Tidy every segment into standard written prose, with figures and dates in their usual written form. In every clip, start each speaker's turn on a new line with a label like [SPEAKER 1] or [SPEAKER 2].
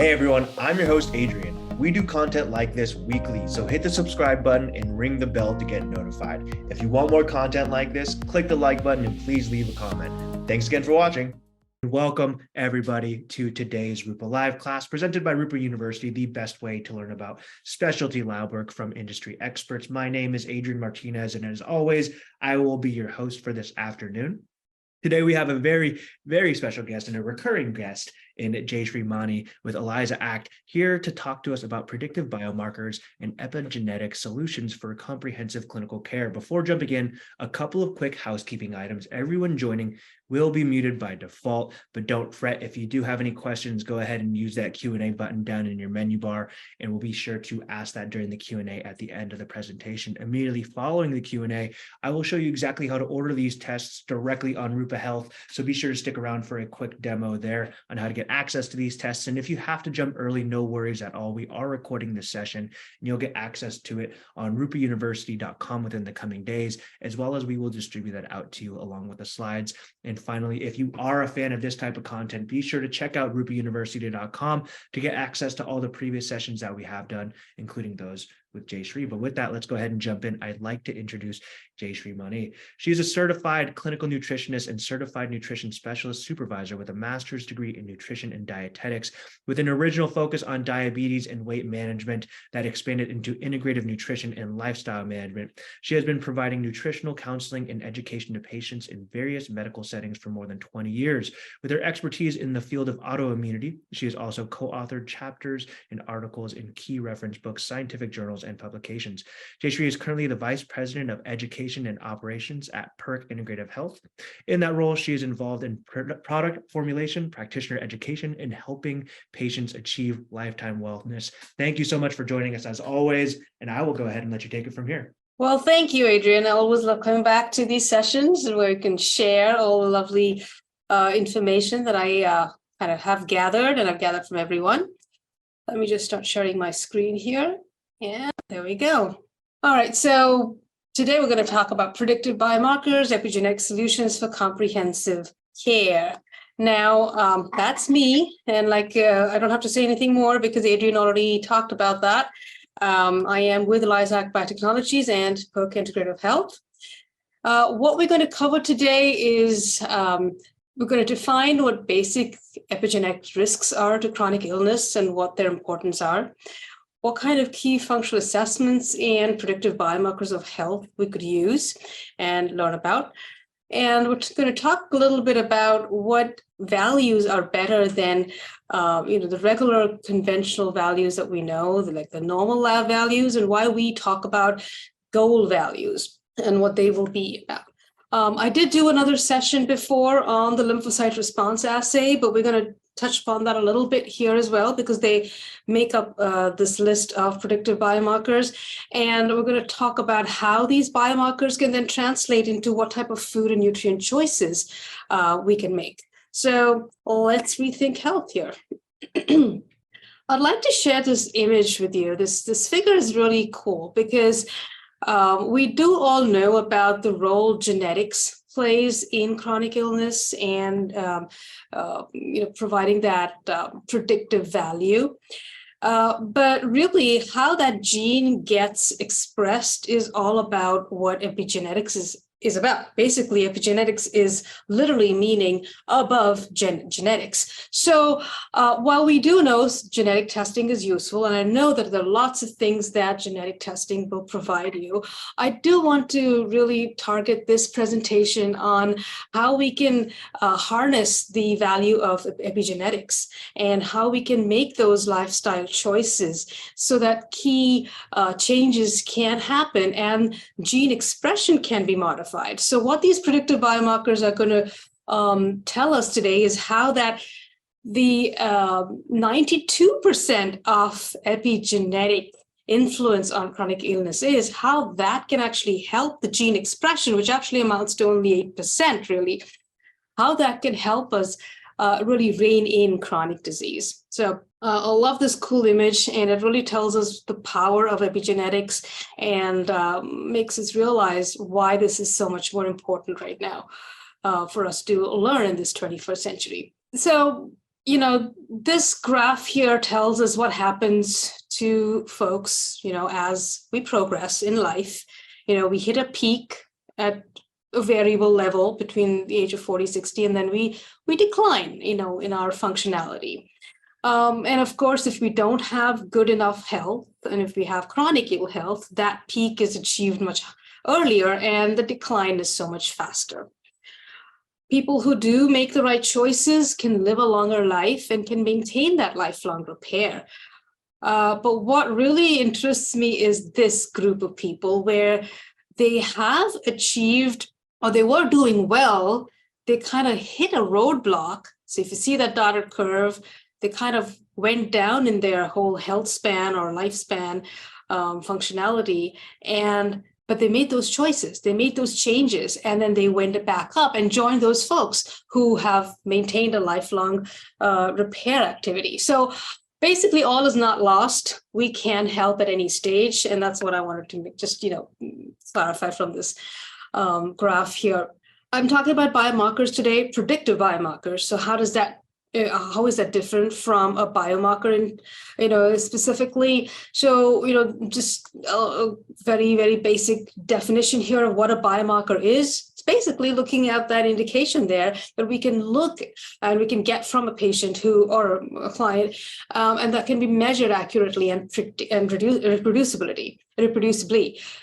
[SPEAKER 1] Hey everyone, I'm your host Adrian. We do content like this weekly, so hit the subscribe button and ring the bell to get notified. If you want more content like this, click the like button and please leave a comment. Thanks again for watching. Welcome everybody to today's Rupa Live class presented by Rupa University, the best way to learn about specialty lab work from industry experts. My name is Adrian Martinez, and as always, I will be your host for this afternoon. Today, we have a very, very special guest and a recurring guest in Jayshree Mani with ELISA Act here to talk to us about predictive biomarkers and epigenetic solutions for comprehensive clinical care. Before jumping in, a couple of quick housekeeping items. Everyone joining will be muted by default, but don't fret. If you do have any questions, go ahead and use that Q&A button down in your menu bar, and we'll be sure to ask that during the Q&A at the end of the presentation. Immediately following the Q&A, I will show you exactly how to order these tests directly on Rupa Health, so be sure to stick around for a quick demo there on how to get access to these tests. And if you have to jump early, no worries at all. We are recording this session, and you'll get access to it on rupauniversity.com within the coming days, as well as we will distribute that out to you along with the slides. And finally, if you are a fan of this type of content, be sure to check out rupauniversity.com to get access to all the previous sessions that we have done, including those with Jayshree. But with that, let's go ahead and jump in. I'd like to introduce Jayshree Mani. She's a certified clinical nutritionist and certified nutrition specialist supervisor with a master's degree in nutrition and dietetics, with an original focus on diabetes and weight management that expanded into integrative nutrition and lifestyle management. She has been providing nutritional counseling and education to patients in various medical settings for more than 20 years. With her expertise in the field of autoimmunity, she has also co-authored chapters and articles in key reference books, scientific journals, and publications. Jayshree is currently the Vice President of Education and Operations at Perk Integrative Health. In that role, she is involved in product formulation, practitioner education, and helping patients achieve lifetime wellness. Thank you so much for joining us as always, and I will go ahead and let you take it from here.
[SPEAKER 2] Well, thank you, Adrian. I always love coming back to these sessions where you can share all the lovely information that I kind of have gathered and I've gathered from everyone. Let me just start sharing my screen here. And there we go. All right, so today we're going to talk about predictive biomarkers, epigenetic solutions for comprehensive care. Now, that's me, and I don't have to say anything more because Adrian already talked about that. I am with ELISA Act Biotechnologies and Perk Integrative Health. What we're going to cover today is we're going to define what basic epigenetic risks are to chronic illness and what their importance are, what kind of key functional assessments and predictive biomarkers of health we could use and learn about. And we're going to talk a little bit about what values are better than the regular conventional values that we know, like the normal lab values, and why we talk about goal values and what they will be about. I did do another session before on the lymphocyte response assay, but we're going to touch upon that a little bit here as well because they make up this list of predictive biomarkers. And we're going to talk about how these biomarkers can then translate into what type of food and nutrient choices we can make. So let's rethink health here. I'd like to share this image with you. This figure is really cool because we do all know about the role genetics plays in chronic illness and providing that predictive value. But really how that gene gets expressed is all about what epigenetics is about. Basically, epigenetics is literally meaning above genetics. So while we do know genetic testing is useful, and I know that there are lots of things that genetic testing will provide you, I do want to really target this presentation on how we can harness the value of epigenetics and how we can make those lifestyle choices so that key changes can happen and gene expression can be modified. So what these predictive biomarkers are going to tell us today is how that the 92% of epigenetic influence on chronic illness is, how that can actually help the gene expression, which actually amounts to only 8%, really, how that can help us really rein in chronic disease. So I love this cool image, and it really tells us the power of epigenetics and makes us realize why this is so much more important right now for us to learn in this 21st century. So this graph here tells us what happens to folks, as we progress in life. We hit a peak at a variable level between the age of 40, 60, and then we decline, in our functionality. And of course, if we don't have good enough health, and if we have chronic ill health, that peak is achieved much earlier, and the decline is so much faster. People who do make the right choices can live a longer life and can maintain that lifelong repair. But what really interests me is this group of people where they have achieved, or they were doing well, they kind of hit a roadblock. So if you see that dotted curve, they kind of went down in their whole health span or lifespan functionality. But they made those choices, they made those changes, and then they went back up and joined those folks who have maintained a lifelong repair activity. So basically, all is not lost. We can help at any stage. And that's what I wanted to just, clarify from this graph here. I'm talking about biomarkers today, predictive biomarkers. So how is that different from a biomarker, specifically? So, just a very, very basic definition here of what a biomarker is. It's basically looking at that indication there that we can look and we can get from a patient or a client, and that can be measured accurately and reproducibly.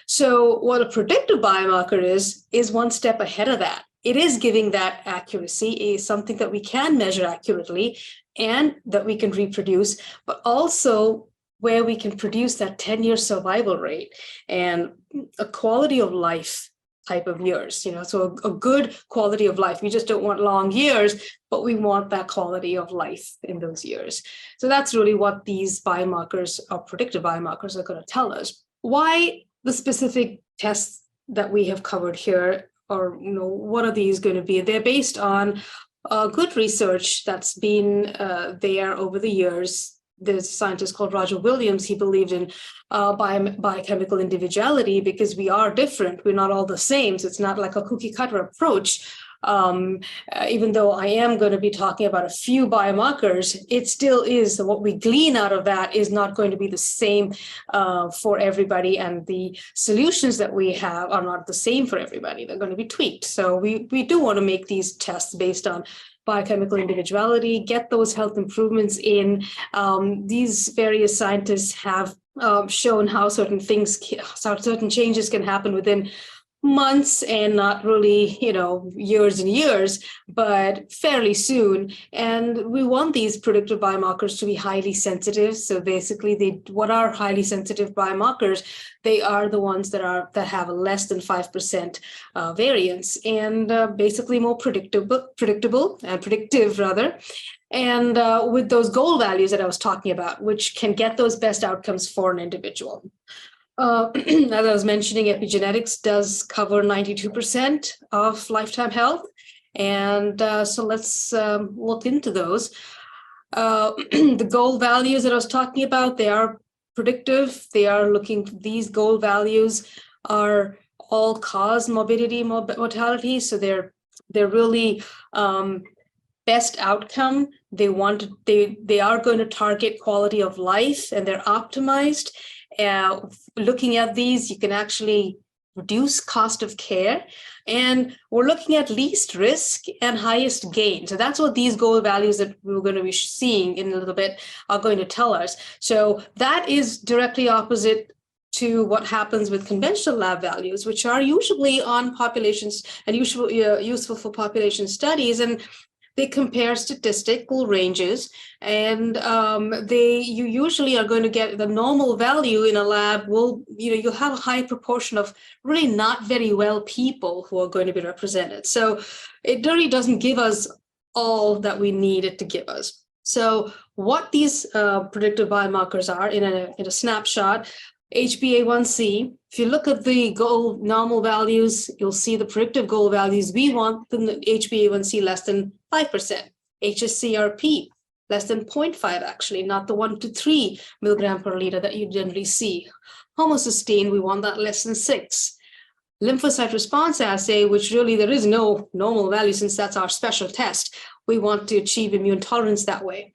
[SPEAKER 2] So what a predictive biomarker is one step ahead of that. It is giving that accuracy, is something that we can measure accurately and that we can reproduce, but also where we can produce that 10-year survival rate and a quality of life type of years, so a good quality of life. We just don't want long years, but we want that quality of life in those years. So that's really what these biomarkers or predictive biomarkers are going to tell us. Why the specific tests that we have covered here, or what are these going to be? They're based on good research that's been there over the years. There's a scientist called Roger Williams. He believed in biochemical individuality because we are different. We're not all the same. So it's not like a cookie cutter approach. Even though I am going to be talking about a few biomarkers, it still is what we glean out of that is not going to be the same for everybody. And the solutions that we have are not the same for everybody. They're going to be tweaked. So we do want to make these tests based on biochemical individuality, get those health improvements in. These various scientists have shown how certain changes can happen within months and not really, years and years, but fairly soon. And we want these predictive biomarkers to be highly sensitive. So basically, what are highly sensitive biomarkers? They are the ones that have a less than 5% variance, and basically more predictable and predictive rather. And with those goal values that I was talking about, which can get those best outcomes for an individual. As I was mentioning, epigenetics does cover 92% of lifetime health. And so let's look into those. The goal values that I was talking about, they are predictive. These goal values are all-cause morbidity, mortality. So they're really best outcome. They are going to target quality of life, and they're optimized. Looking at these, you can actually reduce cost of care, and we're looking at least risk and highest gain. So that's what these goal values that we're going to be seeing in a little bit are going to tell us. So that is directly opposite to what happens with conventional lab values, which are usually on populations and usually useful for population studies. And they compare statistical ranges, and you usually are going to get the normal value in a lab. You'll have a high proportion of really not very well people who are going to be represented. So it really doesn't give us all that we need it to give us. So what these predictive biomarkers are in a snapshot. HbA1c, if you look at the goal normal values, you'll see the predictive goal values. We want the HbA1c less than 5%. hsCRP, less than 0.5 actually, not the 1 to 3 milligram per liter that you generally see. Homocysteine, we want that less than 6. lymphocyte response assay, which really there is no normal value since that's our special test. We want to achieve immune tolerance that way.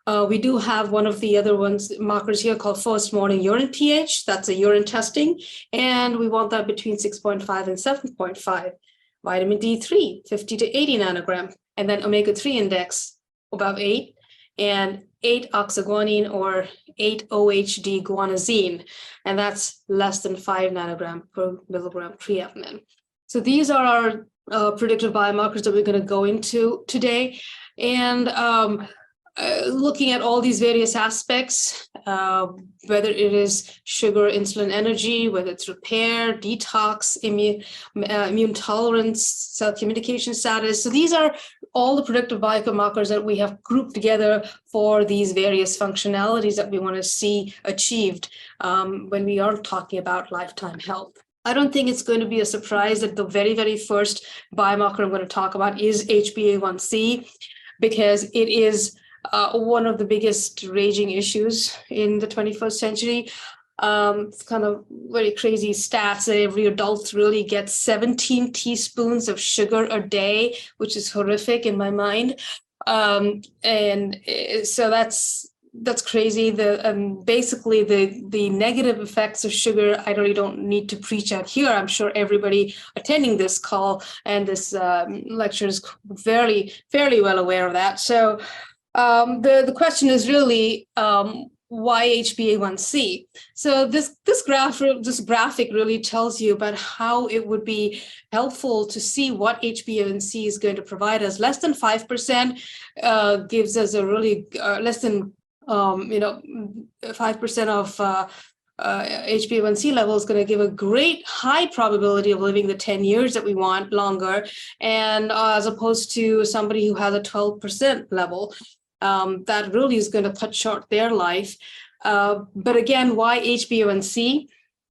[SPEAKER 2] We do have one of the other markers here called first morning urine pH. That's a urine testing. And we want that between 6.5 and 7.5. Vitamin D3, 50 to 80 nanogram. And then omega-3 index above 8. And 8 oxaguanine or 8 OHD guanosine. And that's less than 5 nanogram per milligram creatinine. So these are our predictive biomarkers that we're going to go into today. And looking at all these various aspects, whether it is sugar, insulin energy, whether it's repair, detox, immune tolerance, cell communication status. So these are all the predictive biomarkers that we have grouped together for these various functionalities that we want to see achieved when we are talking about lifetime health. I don't think it's going to be a surprise that the very, very first biomarker I'm going to talk about is HbA1c, because it is one of the biggest raging issues in the 21st century. It's kind of very crazy stats that every adult really gets 17 teaspoons of sugar a day, which is horrific in my mind. And so that's crazy. Basically the negative effects of sugar, I really don't need to preach out here. I'm sure everybody attending this call and this lecture is fairly well aware of that. So the question is really why HbA1c? So this graphic really tells you about how it would be helpful to see what HbA1c is going to provide us. Less than 5% gives us a really less than 5% of HbA1c level is going to give a great high probability of living the 10 years that we want longer, and as opposed to somebody who has a 12% level. That really is going to cut short their life. But again, why HbA1c?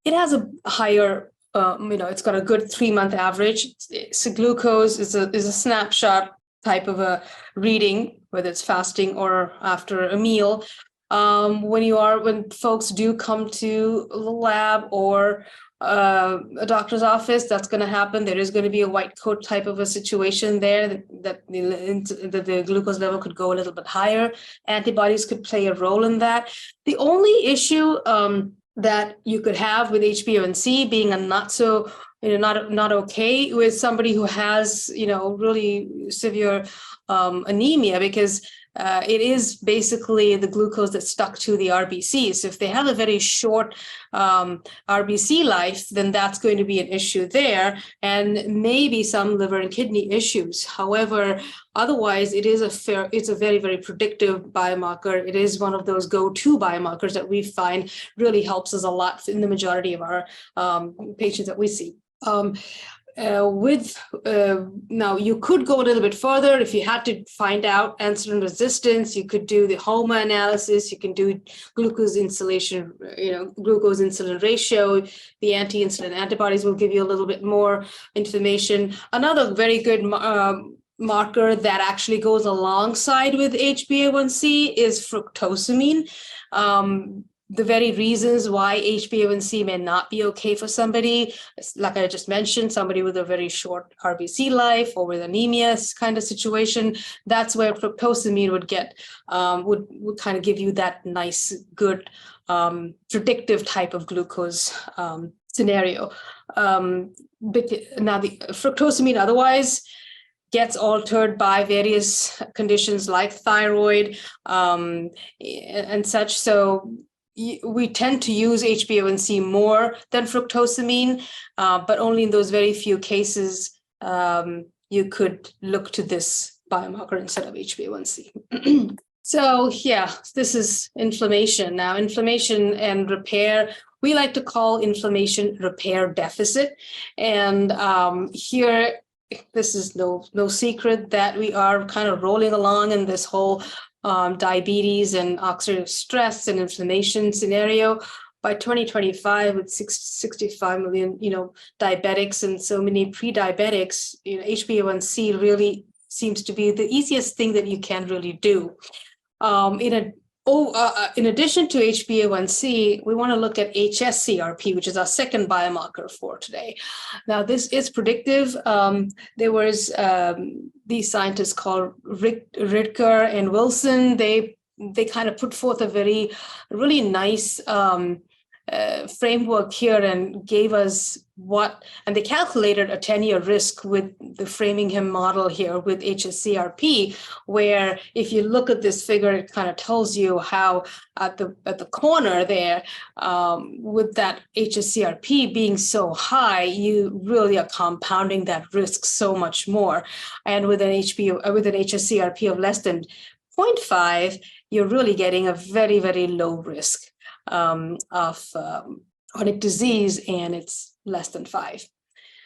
[SPEAKER 2] It has a higher, it's got a good 3-month average. So glucose is a snapshot type of a reading, whether it's fasting or after a meal. When folks do come to the lab or a doctor's office, that's going to happen. There is going to be a white coat type of a situation there that the glucose level could go a little bit higher. Antibodies could play a role in that. The only issue that you could have with HbA1c being a not okay with somebody who has really severe anemia, because it is basically the glucose that's stuck to the RBC. So if they have a very short RBC life, then that's going to be an issue there, and maybe some liver and kidney issues. However, otherwise, it's a very, very predictive biomarker. It is one of those go-to biomarkers that we find really helps us a lot in the majority of our patients that we see. Now you could go a little bit further. If you had to find out insulin resistance, you could do the HOMA analysis. You can do glucose insulin ratio. The anti-insulin antibodies will give you a little bit more information. Another very good marker that actually goes alongside with HbA1c is fructosamine. The very reasons why HbA1c may not be okay for somebody, like I just mentioned, somebody with a very short RBC life or with anemia kind of situation, that's where fructosamine would get would kind of give you that nice, good predictive type of glucose scenario. But now the fructosamine otherwise gets altered by various conditions like thyroid and such. So we tend to use HbA1c more than fructosamine, but only in those very few cases you could look to this biomarker instead of HbA1c. So yeah, this is inflammation. Now, inflammation and repair, we like to call inflammation repair deficit. And here, this is no secret that we are kind of rolling along in this whole diabetes and oxidative stress and inflammation scenario. By 2025, with 65 million, diabetics and so many pre-diabetics, HbA1c really seems to be the easiest thing that you can really do. In In addition to HbA1c, we want to look at hsCRP, which is our second biomarker for today. Now, this is predictive. There was these scientists called Ridker and Wilson. They kind of put forth a really nice framework here and gave us and they calculated a 10-year risk with the Framingham model here with hsCRP, where if you look at this figure, it kind of tells you how at the corner there, with that hsCRP being so high, you really are compounding that risk so much more. And with an hsCRP of less than 0.5, you're really getting a very, very low risk of chronic disease, and it's less than 5.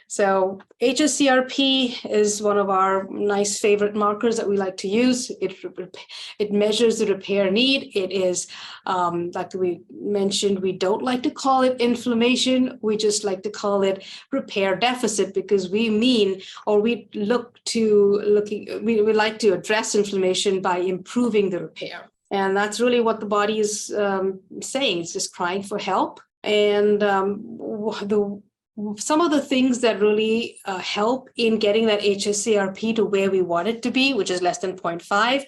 [SPEAKER 2] So hsCRP is one of our nice favorite markers that we like to use. It measures the repair need. It is, like we mentioned, we don't like to call it inflammation. We just like to call it repair deficit, because we like to address inflammation by improving the repair. And that's really what the body is saying. It's just crying for help. And some of the things that really help in getting that hsCRP to where we want it to be, which is less than 0.5,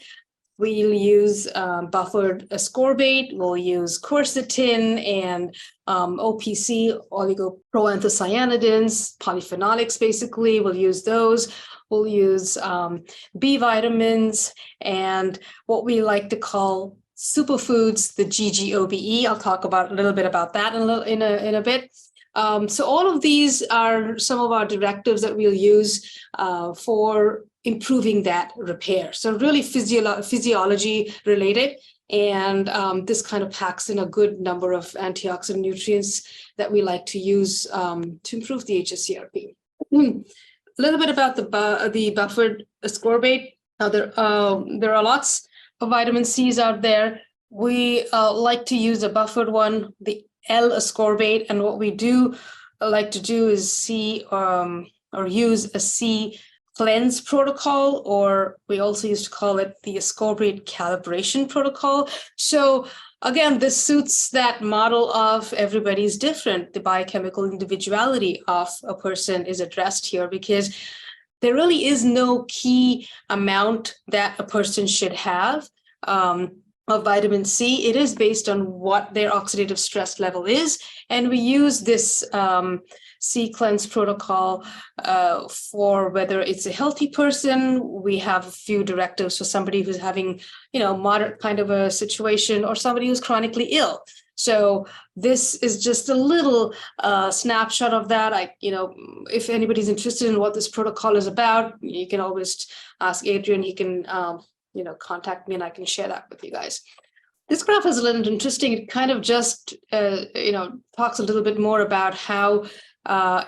[SPEAKER 2] we'll use buffered ascorbate, we'll use quercetin and OPC, oligoproanthocyanidins, polyphenolics, basically. We'll use those. We'll use B vitamins and what we like to call superfoods, the GGOBE. I'll talk about a little bit about that in a bit. So all of these are some of our directives that we'll use for improving that repair. So really physiology related. And this kind of packs in a good number of antioxidant nutrients that we like to use to improve the hsCRP. A little bit about the buffered ascorbate. Now, there are lots of vitamin C's out there. We like to use a buffered one, the L-ascorbate, and what we do like to do is use a C cleanse protocol, or we also used to call it the ascorbate calibration protocol. So again, this suits that model of everybody's different. The biochemical individuality of a person is addressed here, because there really is no key amount that a person should have of vitamin C. It is based on what their oxidative stress level is. And we use this C cleanse protocol for whether it's a healthy person. We have a few directives for somebody who's having, moderate kind of a situation, or somebody who's chronically ill. So this is just a little snapshot of that. If anybody's interested in what this protocol is about, you can always ask Adrian. He can, contact me, and I can share that with you guys. This graph is a little interesting. It kind of just, talks a little bit more about how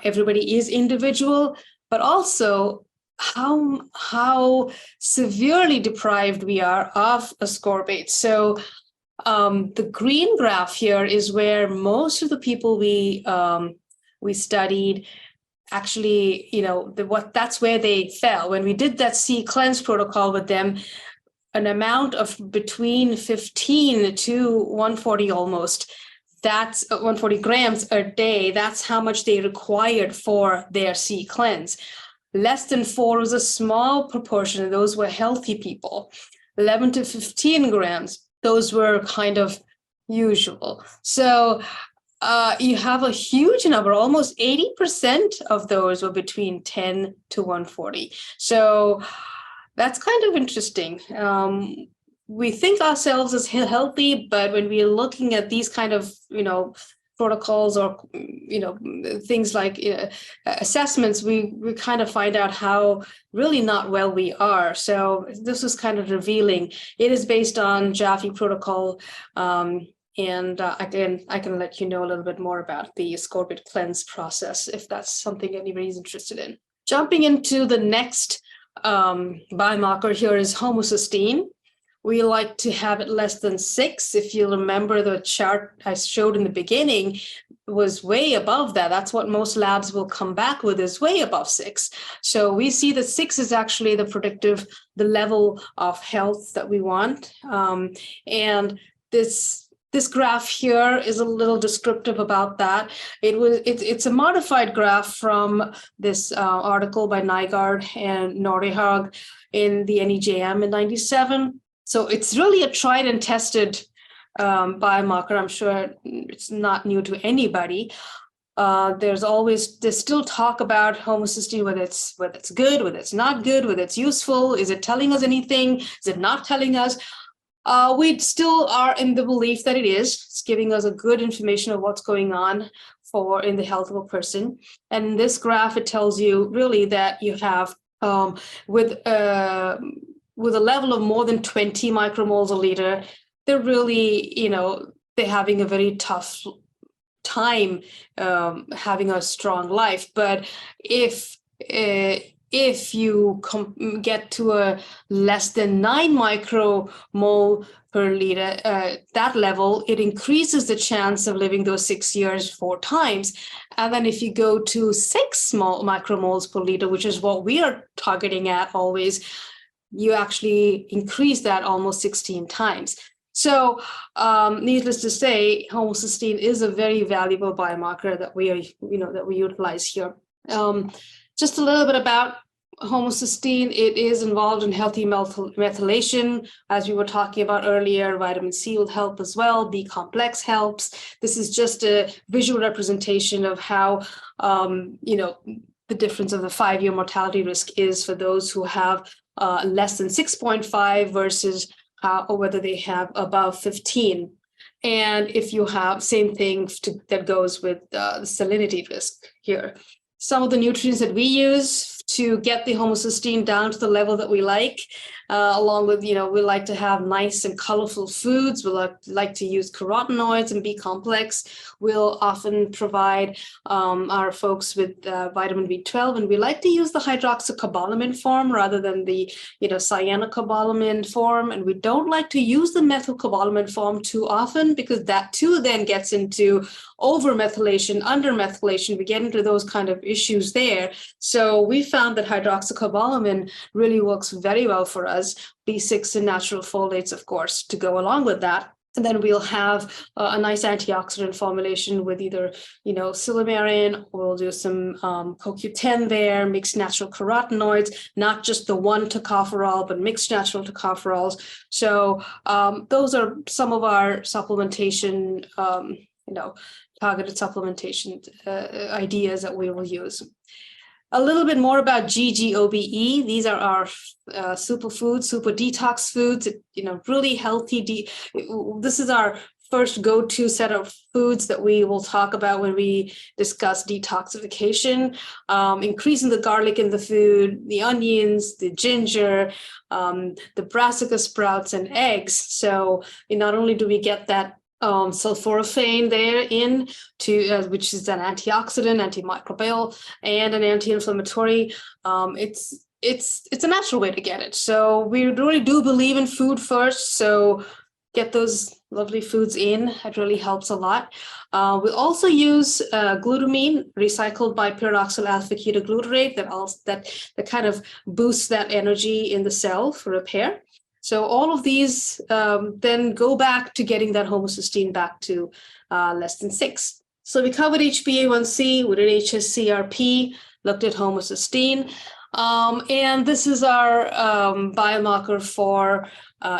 [SPEAKER 2] everybody is individual, but also how severely deprived we are of ascorbate. So the green graph here is where most of the people we studied actually, that's where they fell. When we did that C cleanse protocol with them, an amount of between 15 to 140 almost, that's 140 grams a day. That's how much they required for their C cleanse. Less than 4 was a small proportion, and those were healthy people. 11 to 15 grams, those were kind of usual. So you have a huge number, almost 80% of those were between 10 to 140. So that's kind of interesting. We think ourselves as healthy, but when we're looking at these kind of, protocols or, things like assessments, we kind of find out how really not well we are. So this is kind of revealing. It is based on Jaffe protocol. And again, I can let you know a little bit more about the ascorbate cleanse process if that's something anybody's interested in. Jumping into the next biomarker here is homocysteine. we like to have it less than 6. If you remember the chart I showed in the beginning, was way above that. That's what most labs will come back with, is way above 6. So we see that 6 is actually the level of health that we want. And this graph here is a little descriptive about that. It's a modified graph from this article by Nygaard and Nordehag in the NEJM in 97. So it's really a tried and tested biomarker. I'm sure it's not new to anybody. There's still talk about homocysteine, whether it's good, whether it's not good, whether it's useful. Is it telling us anything? Is it not telling us? We still are in the belief that it is. It's giving us a good information of what's going on in the health of a person. And in this graph, it tells you really that you have with a level of more than 20 micromoles a liter, they're really, they're having a very tough time having a strong life. But if you get to a less than 9 micromole per liter, that level, it increases the chance of living those 6 years 4 times. And then if you go to 6 micromoles per liter, which is what we are targeting at always, you actually increase that almost 16 times. So needless to say, homocysteine is a very valuable biomarker that we utilize here. Just a little bit about homocysteine. It is involved in healthy methylation. As we were talking about earlier, vitamin C will help as well. B complex helps. This is just a visual representation of how, the difference of the 5-year mortality risk is for those who have less than 6.5 versus or whether they have above 15. And if you have same thing that goes with the salinity risk here. Some of the nutrients that we use to get the homocysteine down to the level that we like, along with, we like to have nice and colorful foods. We like to use carotenoids and B complex. We'll often provide our folks with vitamin B12, and we like to use the hydroxycobalamin form rather than the, cyanocobalamin form. And we don't like to use the methylcobalamin form too often, because that too then gets into over-methylation, under-methylation. We get into those kind of issues there. So we found that hydroxycobalamin really works very well for us. B6 and natural folates, of course, to go along with that. And then we'll have a nice antioxidant formulation with either, silymarin, or we'll do some CoQ10 there, mixed natural carotenoids, not just the one tocopherol, but mixed natural tocopherols. So those are some of our supplementation, targeted supplementation ideas that we will use. A little bit more about GGOBE. These are our superfoods, super detox foods, really healthy. This is our first go-to set of foods that we will talk about when we discuss detoxification. Increasing the garlic in the food, the onions, the ginger, the brassica sprouts, and eggs. So not only do we get that sulforaphane there which is an antioxidant, antimicrobial, and an anti-inflammatory. It's a natural way to get it. So we really do believe in food first. So get those lovely foods in. It really helps a lot. We also use glutamine, recycled bipyridoxal alpha ketoglutarate, that kind of boosts that energy in the cell for repair. So all of these then go back to getting that homocysteine back to less than 6. So we covered HbA1c, we did hsCRP, looked at homocysteine, and this is our biomarker for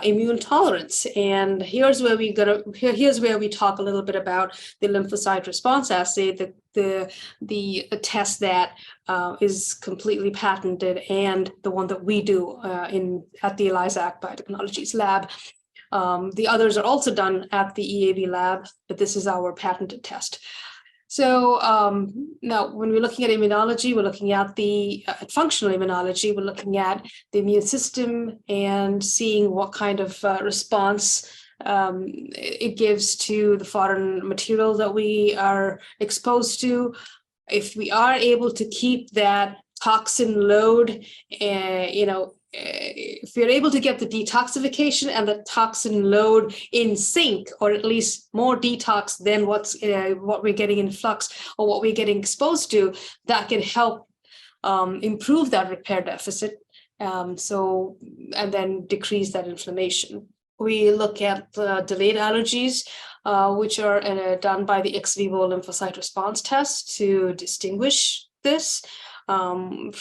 [SPEAKER 2] immune tolerance. And here's where we talk a little bit about the lymphocyte response assay, the test that is completely patented, and the one that we do at the ELISA Biotechnologies lab. The others are also done at the EAB lab, but this is our patented test. So now when we're looking at immunology, we're looking at the functional immunology, we're looking at the immune system and seeing what kind of response it gives to the foreign material that we are exposed to. If we are able to keep that toxin load, if you're able to get the detoxification and the toxin load in sync, or at least more detox than what we're getting in flux or what we're getting exposed to, that can help improve that repair deficit. And then decrease that inflammation. We look at delayed allergies, which are done by the ex vivo lymphocyte response test to distinguish this from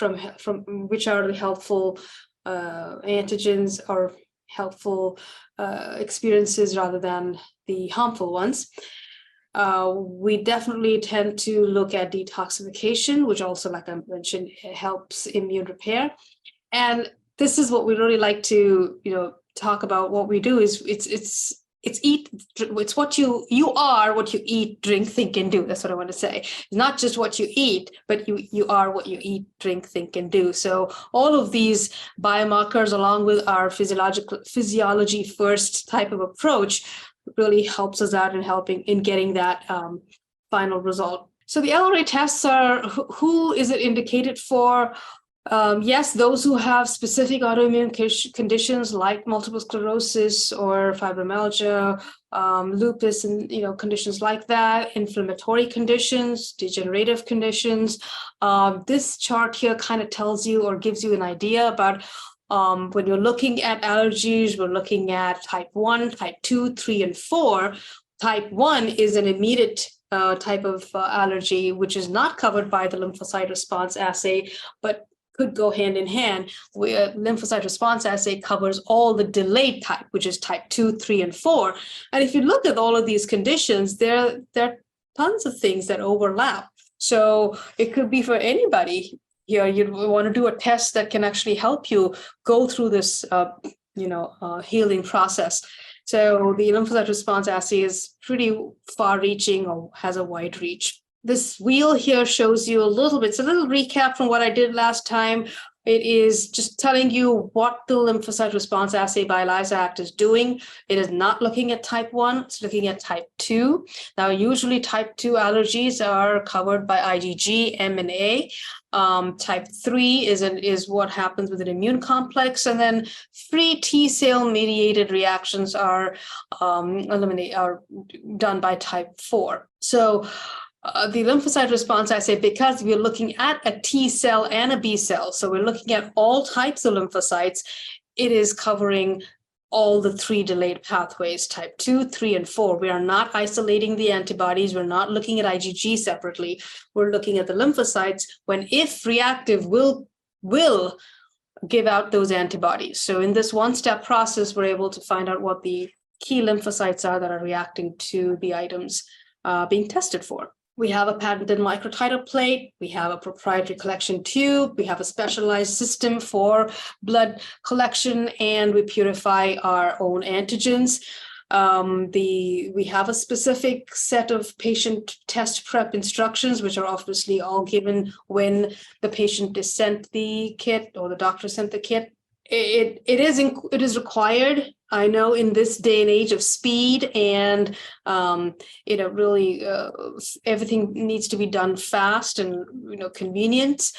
[SPEAKER 2] which are the helpful antigens or helpful experiences rather than the harmful ones. We definitely tend to look at detoxification, which also, like I mentioned, helps immune repair. And this is what we really like to, talk about. What we do is it's what you are, what you eat, drink, think, and do. That's what I want to say. Not just what you eat, but you are what you eat, drink, think, and do. So all of these biomarkers, along with our physiology first type of approach, really helps us out in getting that final result. So the LRA tests are, who is it indicated for? Yes, those who have specific autoimmune conditions like multiple sclerosis or fibromyalgia, lupus, and conditions like that, inflammatory conditions, degenerative conditions. This chart here kind of tells you or gives you an idea about when you're looking at allergies. We're looking at type 1, type 2, 3, and 4. Type 1 is an immediate type of allergy, which is not covered by the lymphocyte response assay, but could go hand in hand. Lymphocyte response assay covers all the delayed type, which is type 2, 3, and 4. And if you look at all of these conditions, there are tons of things that overlap. So it could be for anybody. You want to do a test that can actually help you go through this, healing process. So the lymphocyte response assay is pretty far-reaching or has a wide reach. This wheel here shows you a little bit. It's a little recap from what I did last time. It is just telling you what the lymphocyte response assay by ELISA Act is doing. It is not looking at type 1, it's looking at type 2. Now, usually type 2 allergies are covered by IgG, M, and A. Type 3 is what happens with an immune complex, and then free T cell mediated reactions are done by type 4. So the lymphocyte response assay, because we're looking at a T cell and a B cell, so we're looking at all types of lymphocytes, it is covering all the 3 delayed pathways, type 2, 3, and 4. We are not isolating the antibodies. We're not looking at IgG separately. We're looking at the lymphocytes when, if reactive, will give out those antibodies. So in this one-step process, we're able to find out what the key lymphocytes are that are reacting to the items being tested for. We have a patented microtiter plate. We have a proprietary collection tube. We have a specialized system for blood collection, and we purify our own antigens. We have a specific set of patient test prep instructions, which are obviously all given when the patient is sent the kit or the doctor sent the kit. It is required. I know in this day and age of speed and really everything needs to be done fast and convenient.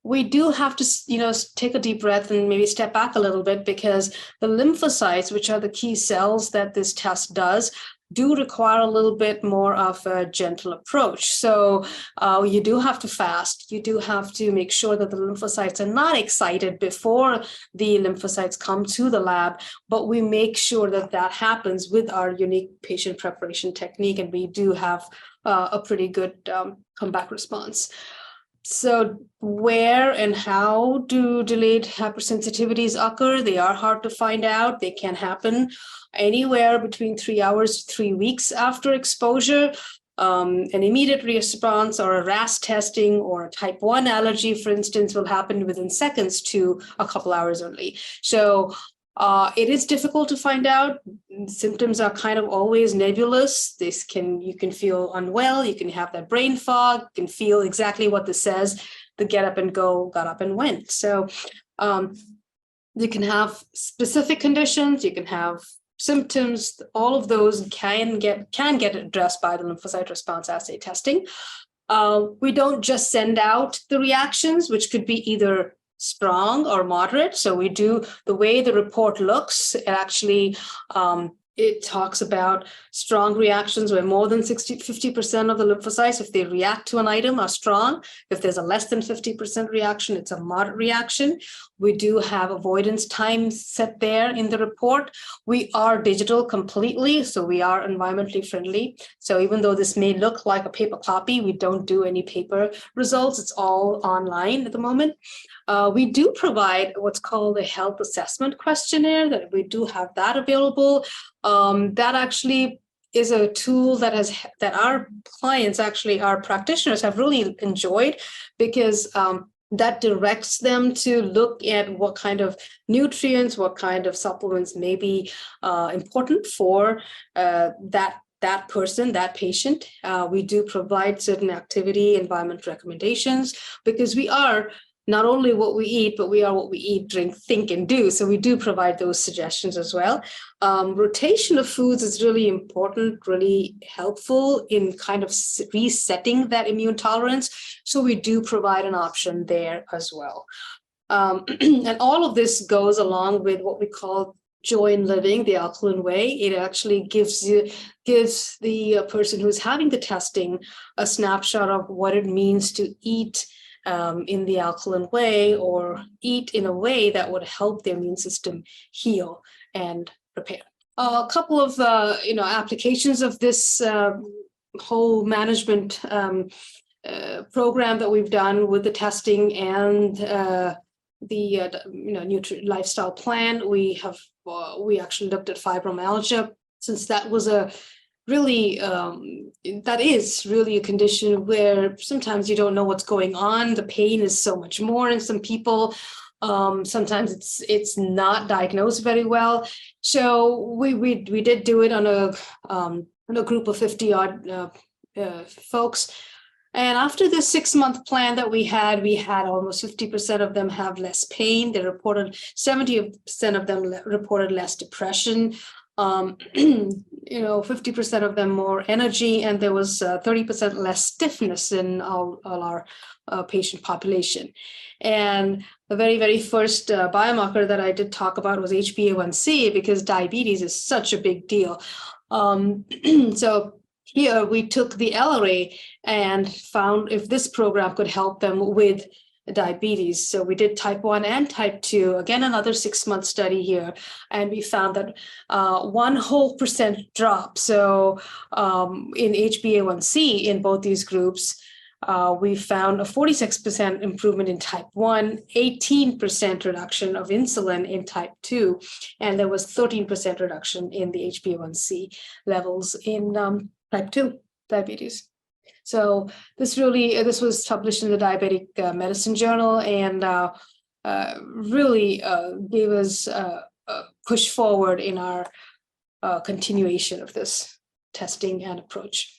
[SPEAKER 2] We do have to take a deep breath and maybe step back a little bit, because the lymphocytes, which are the key cells that this test does, do require a little bit more of a gentle approach. So you do have to fast. You do have to make sure that the lymphocytes are not excited before the lymphocytes come to the lab, but we make sure that happens with our unique patient preparation technique, and we do have a pretty good comeback response. So where and how do delayed hypersensitivities occur? They are hard to find out. They can happen anywhere between 3 hours to 3 weeks after exposure. An immediate response or a RAS testing or a type 1 allergy, for instance, will happen within seconds to a couple hours only. So it is difficult to find out. Symptoms are kind of always nebulous. You can feel unwell. You can have that brain fog. You can feel exactly what this says. The get up and go, got up and went. So you can have specific conditions. You can have symptoms. All of those can get addressed by the lymphocyte response assay testing. We don't just send out the reactions, which could be either strong or moderate. So we do, the way the report looks, it actually it talks about strong reactions where more than 50% of the lymphocytes, if they react to an item, are strong. If there's a less than 50% reaction, it's a moderate reaction. We do have avoidance time set there in the report. We are digital completely, so we are environmentally friendly. So even though this may look like a paper copy, we don't do any paper results. It's all online at the moment. We do provide what's called a health assessment questionnaire, that we do have that available. That actually is a tool that our clients, actually our practitioners, have really enjoyed, because that directs them to look at what kind of nutrients, what kind of supplements may be important for that person, that patient. We do provide certain activity, environment recommendations, because we are not only what we eat, but we are what we eat, drink, think, and do. So we do provide those suggestions as well. Rotation of foods is really important, really helpful in kind of resetting that immune tolerance. So we do provide an option there as well. And all of this goes along with what we call joy in living, the alkaline way. It actually gives the person who's having the testing a snapshot of what it means to eat in the alkaline way, or eat in a way that would help the immune system heal and repair. A couple of applications of this whole management program that we've done with the testing and the lifestyle plan. We actually looked at fibromyalgia, since that was that is really a condition where sometimes you don't know what's going on. The pain is so much more in some people. Sometimes it's not diagnosed very well. So we did do it on a group of 50 odd folks. And after the 6-month plan that we had almost 50% of them have less pain. They reported 70% of them reported less depression. 50% of them more energy, and there was 30% less stiffness in all our patient population. And the very, very first biomarker that I did talk about was HbA1c, because diabetes is such a big deal. So here we took the LRA and found if this program could help them with diabetes. So we did type 1 and type 2, again, another 6-month study here. And we found that 1% drop. So in HbA1c in both these groups, we found a 46% improvement in type 1, 18% reduction of insulin in type 2, and there was 13% reduction in the HbA1c levels in type 2 diabetes. So this was published in the Diabetic Medicine Journal, and really gave us a push forward in our continuation of this testing and approach.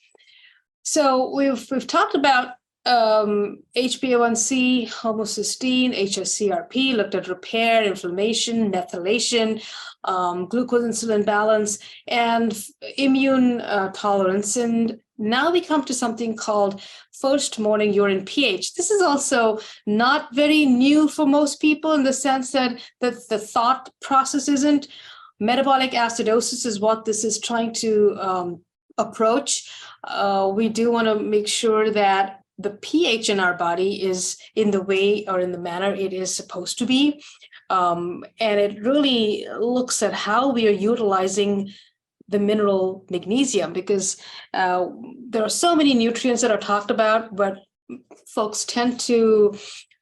[SPEAKER 2] So we've talked about HbA1c, homocysteine, hsCRP, looked at repair, inflammation, methylation, glucose insulin balance, and immune tolerance. And now we come to something called first morning urine pH. This is also not very new for most people, in the sense that the thought process isn't. Metabolic acidosis is what this is trying to approach. We do want to make sure that the pH in our body is in the way or in the manner it is supposed to be. And it really looks at how we are utilizing the mineral magnesium, because there are so many nutrients that are talked about, but folks tend to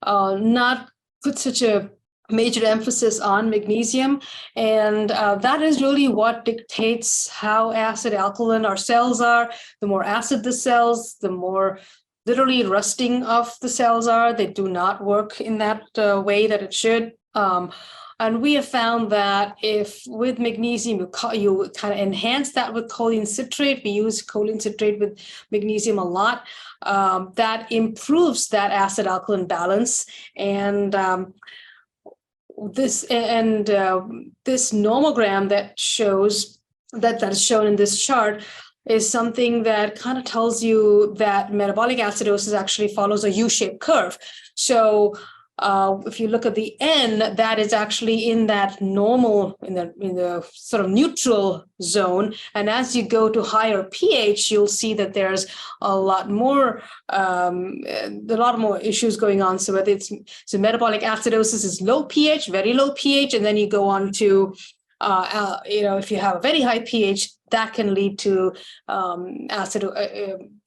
[SPEAKER 2] not put such a major emphasis on magnesium. And that is really what dictates how acid alkaline our cells are. The more acid the cells, the more literally rusting of the cells are. They do not work in that way that it should. And we have found that if with magnesium, you kind of enhance that with choline citrate, we use choline citrate with magnesium a lot, that improves that acid alkaline balance. And this nomogram that shows that is shown in this chart is something that kind of tells you that metabolic acidosis actually follows a U-shaped curve. So if you look at the N, that is actually in that normal, in the sort of neutral zone. And as you go to higher pH, you'll see that there's a lot more issues going on. So whether so metabolic acidosis is low pH, very low pH, and then you go on to if you have a very high pH, that can lead to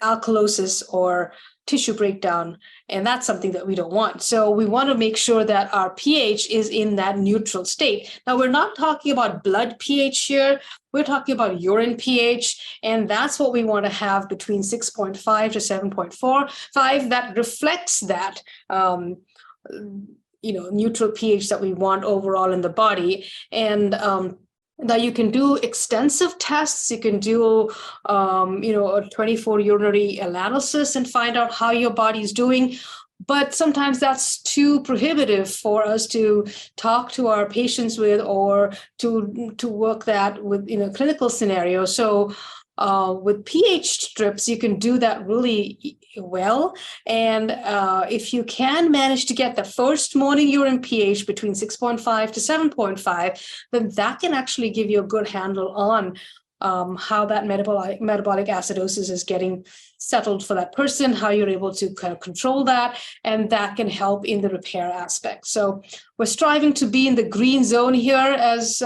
[SPEAKER 2] alkalosis or tissue breakdown. And that's something that we don't want. So we want to make sure that our pH is in that neutral state. Now, we're not talking about blood pH here. We're talking about urine pH. And that's what we want to have between 6.5 to 7.45. That reflects that neutral pH that we want overall in the body. And now you can do extensive tests. You can do, a 24 urinary analysis and find out how your body is doing. But sometimes that's too prohibitive for us to talk to our patients with, or to work that with in a clinical scenario. So with pH strips, you can do that really well. And if you can manage to get the first morning urine pH between 6.5 to 7.5, then that can actually give you a good handle on how that metabolic acidosis is getting settled for that person, how you're able to kind of control that, and that can help in the repair aspect. So we're striving to be in the green zone here as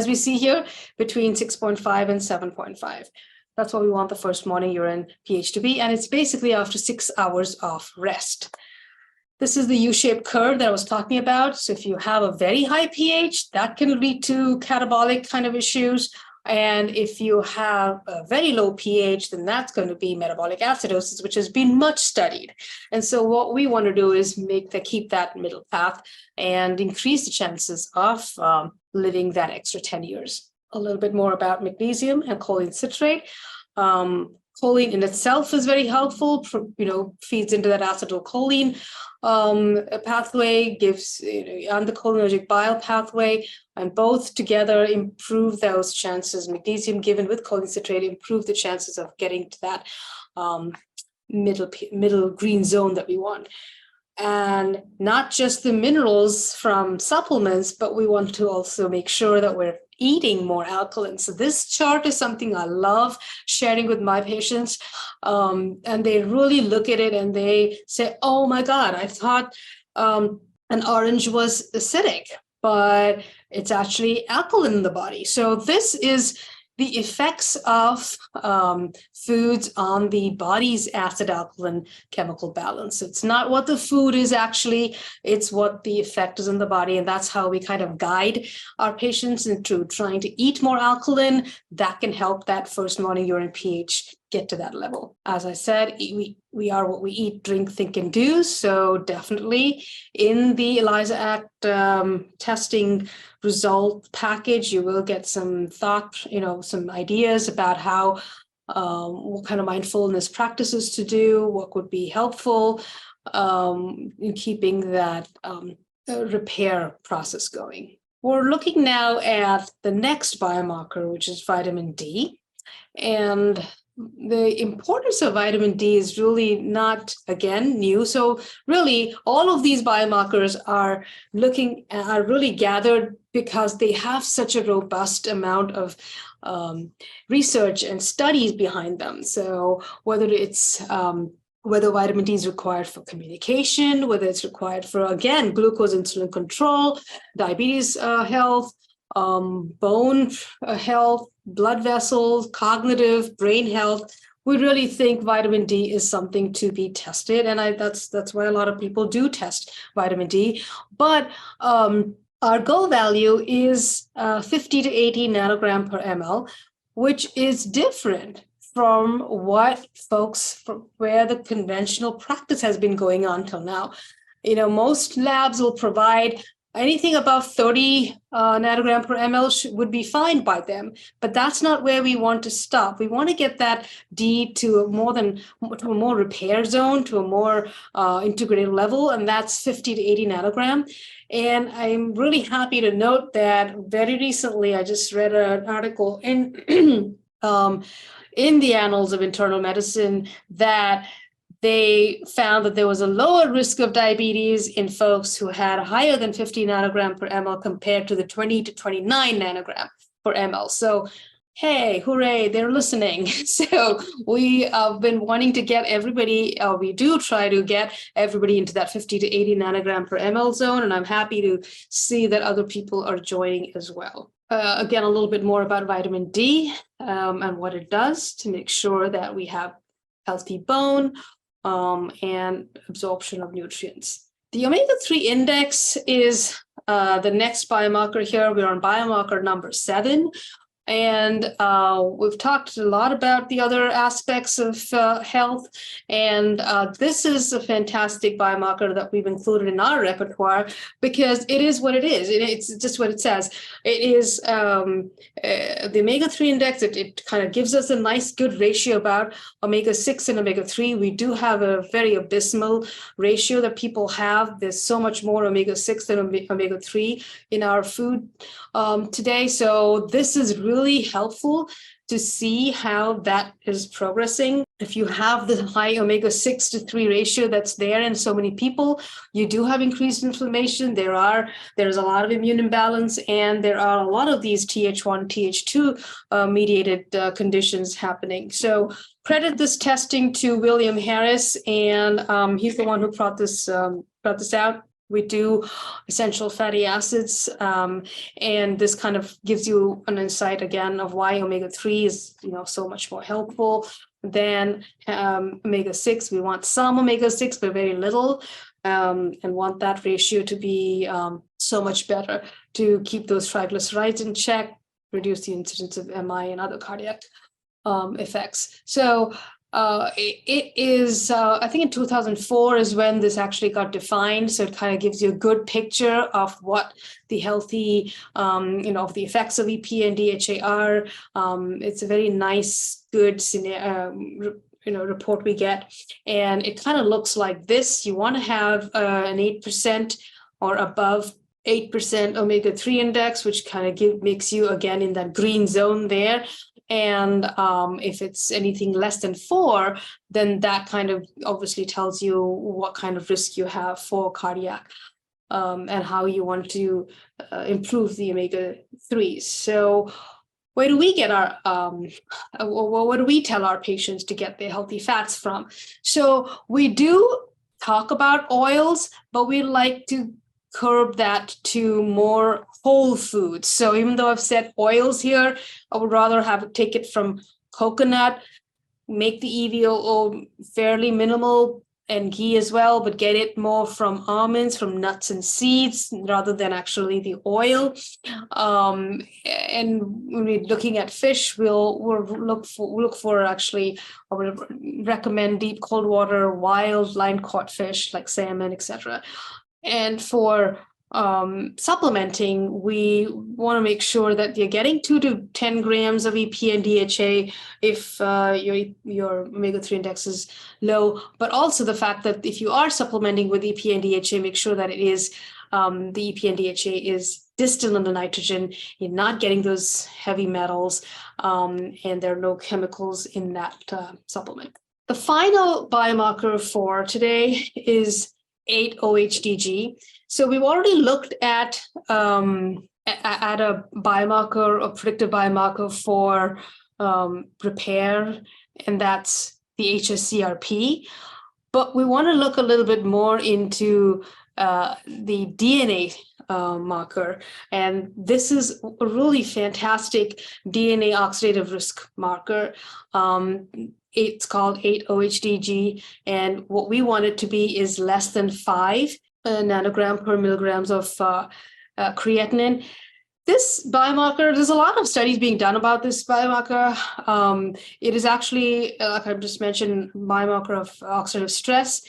[SPEAKER 2] we see here, between 6.5 and 7.5. That's what we want the first morning urine pH to be. And it's basically after 6 hours of rest. This is the U-shaped curve that I was talking about. So if you have a very high pH, that can lead to catabolic kind of issues. And if you have a very low pH, then that's going to be metabolic acidosis, which has been much studied. And so what we want to do is keep that middle path and increase the chances of living that extra 10 years. A little bit more about magnesium and choline citrate. Choline in itself is very helpful, feeds into that acetylcholine pathway, gives and the cholinergic bile pathway, and both together improve those chances. Magnesium given with choline citrate improve the chances of getting to that middle green zone that we want. And not just the minerals from supplements, but we want to also make sure that we're eating more alkaline. So this chart is something I love sharing with my patients. And they really look at it and they say, oh my God, I thought an orange was acidic, but it's actually alkaline in the body. So this is the effects of foods on the body's acid-alkaline chemical balance. It's not what the food is actually, it's what the effect is on the body. And that's how we kind of guide our patients into trying to eat more alkaline. That can help that first morning urine pH get to that level. As I said, we are what we eat, drink, think, and do. So definitely in the ELISA Act testing result package, you will get some thought, some ideas about how, what kind of mindfulness practices to do, what would be helpful in keeping that repair process going. We're looking now at the next biomarker, which is vitamin D. And the importance of vitamin D is really not, again, new. So really, all of these biomarkers are really gathered because they have such a robust amount of research and studies behind them. So whether it's whether vitamin D is required for communication, whether it's required for, again, glucose insulin control, diabetes health, bone health, blood vessels, cognitive, brain health. We really think vitamin D is something to be tested. And that's why a lot of people do test vitamin D. But our goal value is 50 to 80 nanogram per ml, which is different from where the conventional practice has been going on till now. Most labs will provide anything above 30 nanogram per ml would be fine by them, but that's not where we want to stop. We want to get that D to a more repair zone, to a more integrated level, and that's 50 to 80 nanogram. And I'm really happy to note that very recently, I just read an article in in the Annals of Internal Medicine that they found that there was a lower risk of diabetes in folks who had higher than 50 nanogram per ml compared to the 20 to 29 nanogram per ml. So, hey, hooray, they're listening. So we have been wanting to get everybody, we do try to get everybody into that 50 to 80 nanogram per ml zone. And I'm happy to see that other people are joining as well. Again, a little bit more about vitamin D and what it does to make sure that we have healthy bone and absorption of nutrients. The omega-3 index is the next biomarker here. We're on biomarker number 7. And we've talked a lot about the other aspects of health. And this is a fantastic biomarker that we've included in our repertoire because it is what it is. It's just what it says. It is the omega-3 index. It kind of gives us a nice, good ratio about omega-6 and omega-3. We do have a very abysmal ratio that people have. There's so much more omega-6 than omega-3 in our food today. So this is really helpful to see how that is progressing. If you have the high omega-6 to 3 ratio that's there in so many people, you do have increased inflammation. There's a lot of immune imbalance, and there are a lot of these Th1, Th2 mediated conditions happening. So credit this testing to William Harris, and he's the one who brought this out. We do essential fatty acids, and this kind of gives you an insight again of why omega-3 is, so much more helpful than omega-6. We want some omega-6, but very little, and want that ratio to be so much better to keep those triglycerides in check, reduce the incidence of MI and other cardiac effects. So it is, I think in 2004 is when this actually got defined. So it kind of gives you a good picture of what the healthy, of the effects of EP and DHA are. It's a very nice, good report we get. And it kind of looks like this. You want to have an 8% or above 8% omega-3 index, which kind of makes you again in that green zone there. And if it's anything less than 4, then that kind of obviously tells you what kind of risk you have for cardiac and how you want to improve the omega-3s. So where do we get our, what do we tell our patients to get their healthy fats from? So we do talk about oils, but we like to curb that to more whole foods. So even though I've said oils here, I would rather take it from coconut, make the EVO fairly minimal, and ghee as well, but get it more from almonds, from nuts and seeds, rather than actually the oil. And when we're looking at fish, we'll look for actually, I would recommend deep cold water, wild line caught fish like salmon, etc. And for supplementing, we want to make sure that you're getting 2 to 10 grams of EP and DHA if your omega-3 index is low, but also the fact that if you are supplementing with EP and DHA, make sure that it is the EP and DHA is distal in the nitrogen. You're not getting those heavy metals, and there are no chemicals in that supplement. The final biomarker for today is 8-OHDG. So we've already looked at a biomarker, a predictive biomarker for repair, and that's the hsCRP. But we want to look a little bit more into the DNA marker, and this is a really fantastic DNA oxidative risk marker. It's called 8-OHDG, and what we want it to be is less than 5 nanogram per milligrams of creatinine. This biomarker, there's a lot of studies being done about this biomarker. It is actually, like I just mentioned, biomarker of oxidative stress.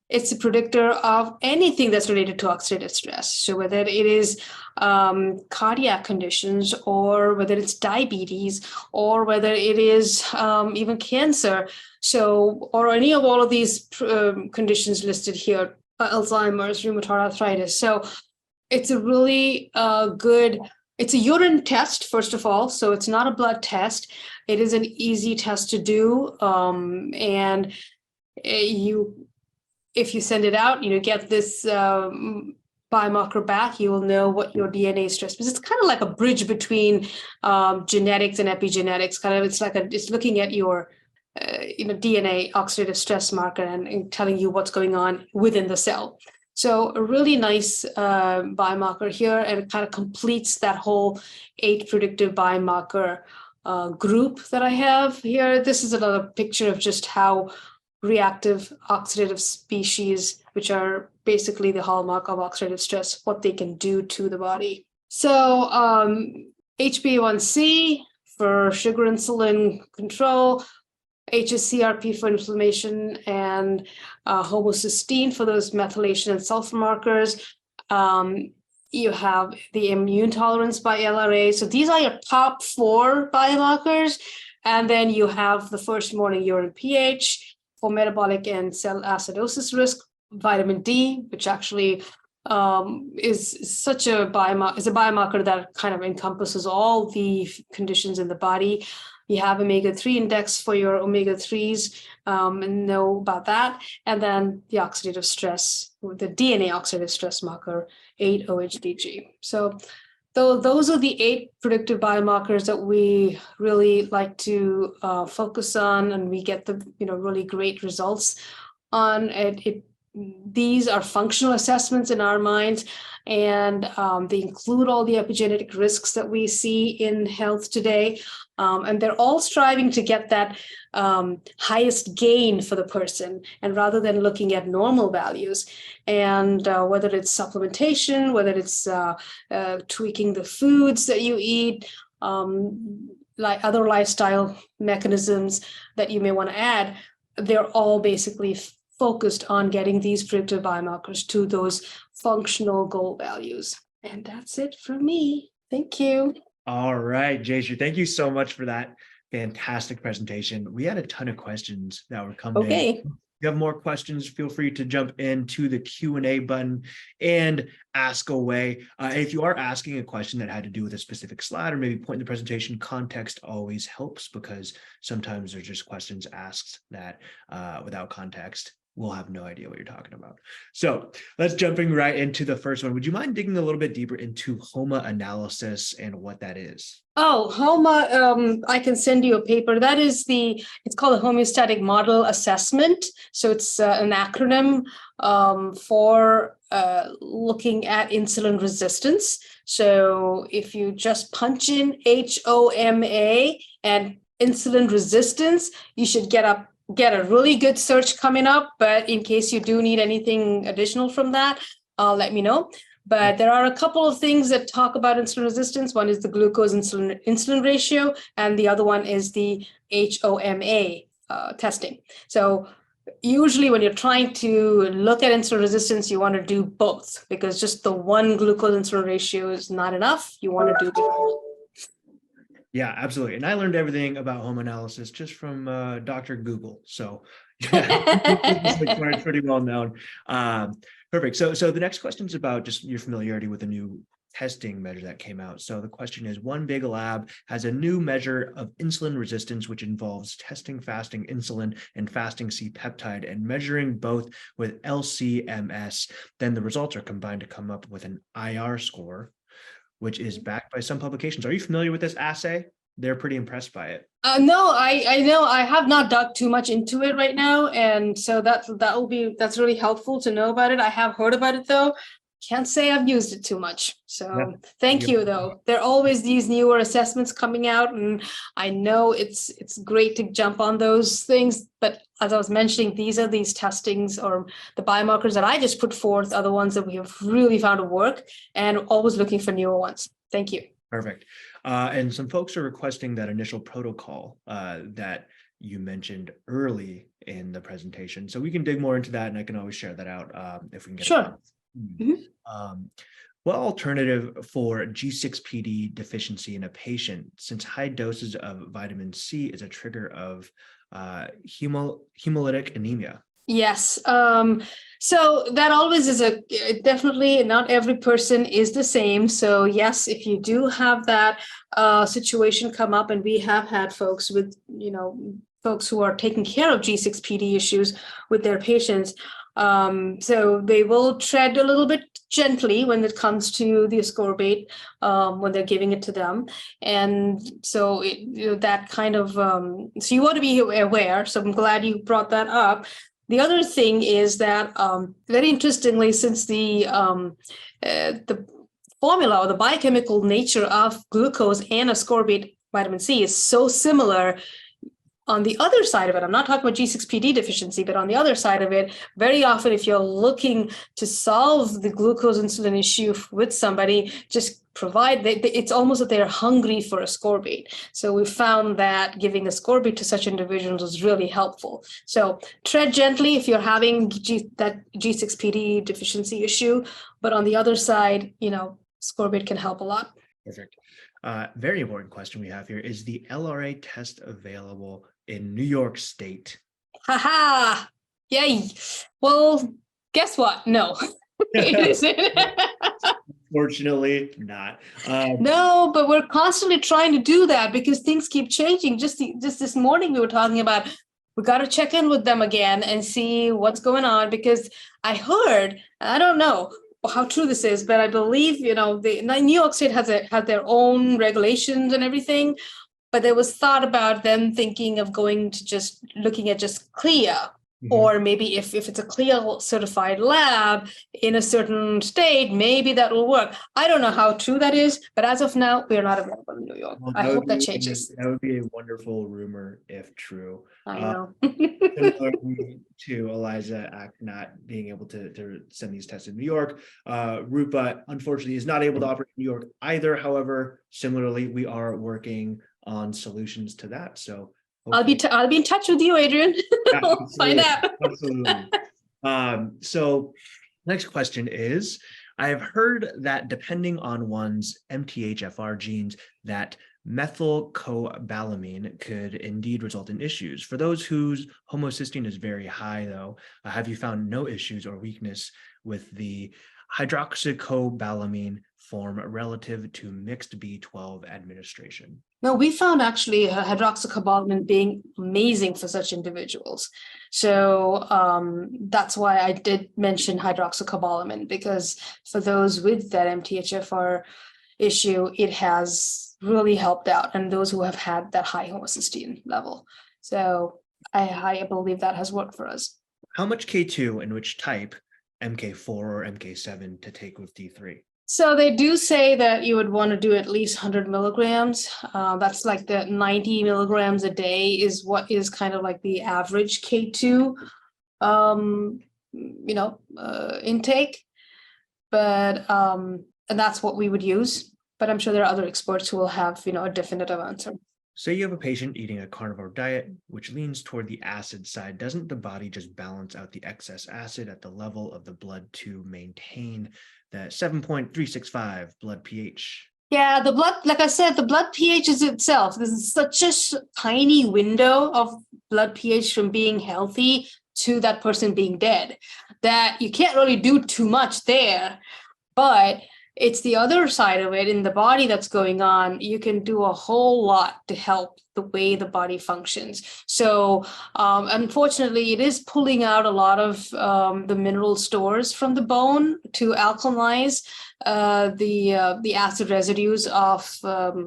[SPEAKER 2] It's a predictor of anything that's related to oxidative stress. So whether it is cardiac conditions, or whether it's diabetes, or whether it is even cancer, so or any of all of these conditions listed here, Alzheimer's, rheumatoid arthritis. So it's a really good It's a urine test, first of all, so it's not a blood test. It is an easy test to do, and if you send it out, get this biomarker back, you will know what your DNA stress is. It's kind of like a bridge between genetics and epigenetics. It's looking at your DNA oxidative stress marker and telling you what's going on within the cell. So a really nice biomarker here, and it kind of completes that whole 8 predictive biomarker group that I have here. This is another picture of just how reactive oxidative species, which are basically the hallmark of oxidative stress, what they can do to the body. So HbA1c for sugar insulin control, hsCRP for inflammation, and homocysteine for those methylation and sulfur markers. You have the immune tolerance by LRA. So these are your top 4 biomarkers. And then you have the first morning urine pH for metabolic and cell acidosis risk, vitamin D, which actually is a biomarker that kind of encompasses all the conditions in the body. You have omega-3 index for your omega-3s, and know about that. And then the oxidative stress, the DNA oxidative stress marker, 8-OHDG. So those are the 8 predictive biomarkers that we really like to focus on, and we get the really great results on it. These are functional assessments in our minds, and they include all the epigenetic risks that we see in health today. And they're all striving to get that highest gain for the person, and rather than looking at normal values, and whether it's supplementation, whether it's tweaking the foods that you eat, like other lifestyle mechanisms that you may want to add, they're all basically focused on getting these predictive biomarkers to those functional goal values. And that's it for me. Thank you.
[SPEAKER 1] All right, Jayshree, thank you so much for that fantastic presentation. We had a ton of questions that were coming in. If you have more questions, feel free to jump into the Q&A button and ask away. If you are asking a question that had to do with a specific slide or maybe point in the presentation, context always helps, because sometimes there's just questions asked that without context, we'll have no idea what you're talking about. So let's jumping right into the first one. Would you mind digging a little bit deeper into HOMA analysis and what that is?
[SPEAKER 2] Oh, HOMA, I can send you a paper. That is it's called a homeostatic model assessment. So it's an acronym for looking at insulin resistance. So if you just punch in HOMA and insulin resistance, you should get a really good search coming up. But in case you do need anything additional from that, let me know. But there are a couple of things that talk about insulin resistance. One is the glucose insulin ratio, and the other one is the HOMA testing. So usually when you're trying to look at insulin resistance, you want to do both, because just the one glucose insulin ratio is not enough. You want to do both.
[SPEAKER 1] Yeah, absolutely. And I learned everything about home analysis just from Dr. Google. So yeah, it's pretty well known. Perfect. So the next question is about just your familiarity with the new testing measure that came out. So the question is, one big lab has a new measure of insulin resistance, which involves testing fasting insulin and fasting C-peptide and measuring both with LC-MS. Then the results are combined to come up with an IR score, which is backed by some publications. Are you familiar with this assay? They're pretty impressed by it.
[SPEAKER 2] No, I know I have not dug too much into it right now, and so that's really helpful to know about it. I have heard about it though. Can't say I've used it too much. So yeah. Thank you though. There are always these newer assessments coming out, and I know it's great to jump on those things. But as I was mentioning, these testings or the biomarkers that I just put forth are the ones that we have really found to work, and always looking for newer ones. Thank you.
[SPEAKER 1] Perfect. And some folks are requesting that initial protocol that you mentioned early in the presentation. So we can dig more into that, and I can always share that out if we can get
[SPEAKER 2] sure.
[SPEAKER 1] it. Mm-hmm. What alternative for G6PD deficiency in a patient, since high doses of vitamin C is a trigger of hemolytic anemia?
[SPEAKER 2] Yes. So that always is definitely not every person is the same. So yes, if you do have that situation come up, and we have had folks with, folks who are taking care of G6PD issues with their patients. So they will tread a little bit gently when it comes to the ascorbate when they're giving it to them. And so that kind of, so you want to be aware. So I'm glad you brought that up. The other thing is that, very interestingly, since the formula or the biochemical nature of glucose and ascorbate vitamin C is so similar, on the other side of it, I'm not talking about G6PD deficiency, but on the other side of it, very often if you're looking to solve the glucose insulin issue with somebody, just provide, it's almost that they're hungry for ascorbate. So we found that giving ascorbate to such individuals is really helpful. So tread gently if you're having that G6PD deficiency issue, but on the other side, ascorbate can help a lot.
[SPEAKER 1] Perfect. Very important question we have here. Is the LRA test available in New York State?
[SPEAKER 2] Haha! Yay! Well, guess what? No, it isn't.
[SPEAKER 1] Fortunately, not.
[SPEAKER 2] No, but we're constantly trying to do that because things keep changing. Just this morning, we were talking about we got to check in with them again and see what's going on, because I heard, I don't know how true this is, but I believe, New York State had their own regulations and everything, but there was thought about them thinking of going to just looking at just CLIA. Or maybe if it's a CLIA certified lab in a certain state, maybe that will work. I don't know how true that is, but as of now, we are not available in New York. Well, I hope that changes.
[SPEAKER 1] That would be a wonderful rumor if true.
[SPEAKER 2] I know.
[SPEAKER 1] Similarly to ELISA Act not being able to send these tests in New York, Rupa unfortunately is not able to operate in New York either. However, similarly, we are working on solutions to that. So
[SPEAKER 2] I'll be in touch with you, Adrian. We'll find out.
[SPEAKER 1] Absolutely. So next question is, I have heard that depending on one's MTHFR genes, that methylcobalamin could indeed result in issues. For those whose homocysteine is very high, though, have you found no issues or weakness with the hydroxycobalamin form relative to mixed B12 administration?
[SPEAKER 2] No, we found actually hydroxycobalamin being amazing for such individuals. So that's why I did mention hydroxycobalamin, because for those with that MTHFR issue, it has really helped out, and those who have had that high homocysteine level. So I believe that has worked for us.
[SPEAKER 1] How much K2 and which type, MK4 or MK7, to take with D3?
[SPEAKER 2] So they do say that you would want to do at least 100 milligrams. That's like the 90 milligrams a day is what is kind of like the average K2, intake. But and that's what we would use. But I'm sure there are other experts who will have, a definitive answer.
[SPEAKER 1] Say you have a patient eating a carnivore diet, which leans toward the acid side. Doesn't the body just balance out the excess acid at the level of the blood to maintain that 7.365 blood pH?
[SPEAKER 2] Yeah, the blood, like I said, the blood pH is itself. This is such a tiny window of blood pH from being healthy to that person being dead that you can't really do too much there. But it's the other side of it in the body that's going on. You can do a whole lot to help the way the body functions. So unfortunately, it is pulling out a lot of the mineral stores from the bone to alkalinize the acid residues of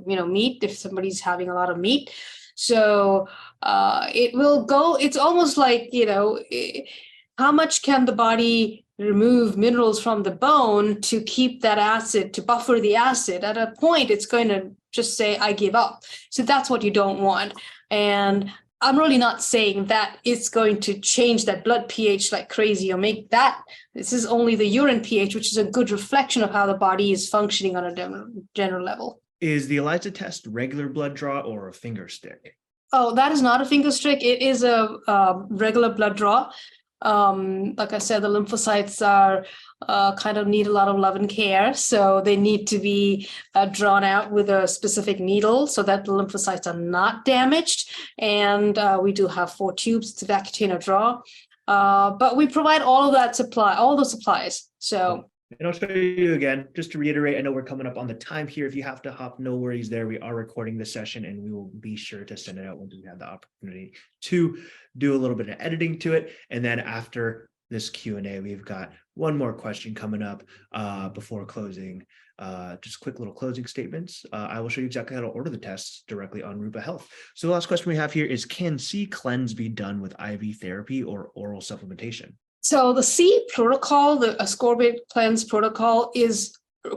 [SPEAKER 2] meat if somebody's having a lot of meat. So it will go, it's almost like, how much can the body remove minerals from the bone to keep that acid, to buffer the acid? At a point, it's going to just say, I give up. So that's what you don't want. And I'm really not saying that it's going to change that blood pH like crazy or make that. This is only the urine pH, which is a good reflection of how the body is functioning on a general level.
[SPEAKER 1] Is the ELISA test regular blood draw or a finger stick?
[SPEAKER 2] Oh, that is not a finger stick. It is a regular blood draw. Like I said, the lymphocytes are kind of need a lot of love and care. So they need to be drawn out with a specific needle so that the lymphocytes are not damaged. And we do have 4 tubes to vacutainer draw. But we provide all of that supply, all the supplies. So.
[SPEAKER 1] And I'll show you again, just to reiterate, I know we're coming up on the time here. If you have to hop, no worries there. We are recording this session and we will be sure to send it out once we have the opportunity to do a little bit of editing to it. And then after this Q&A, we've got one more question coming up before closing. Just quick little closing statements. I will show you exactly how to order the tests directly on Rupa Health. So the last question we have here is, can C-cleanse be done with IV therapy or oral supplementation?
[SPEAKER 2] So the C protocol, the ascorbate cleanse protocol,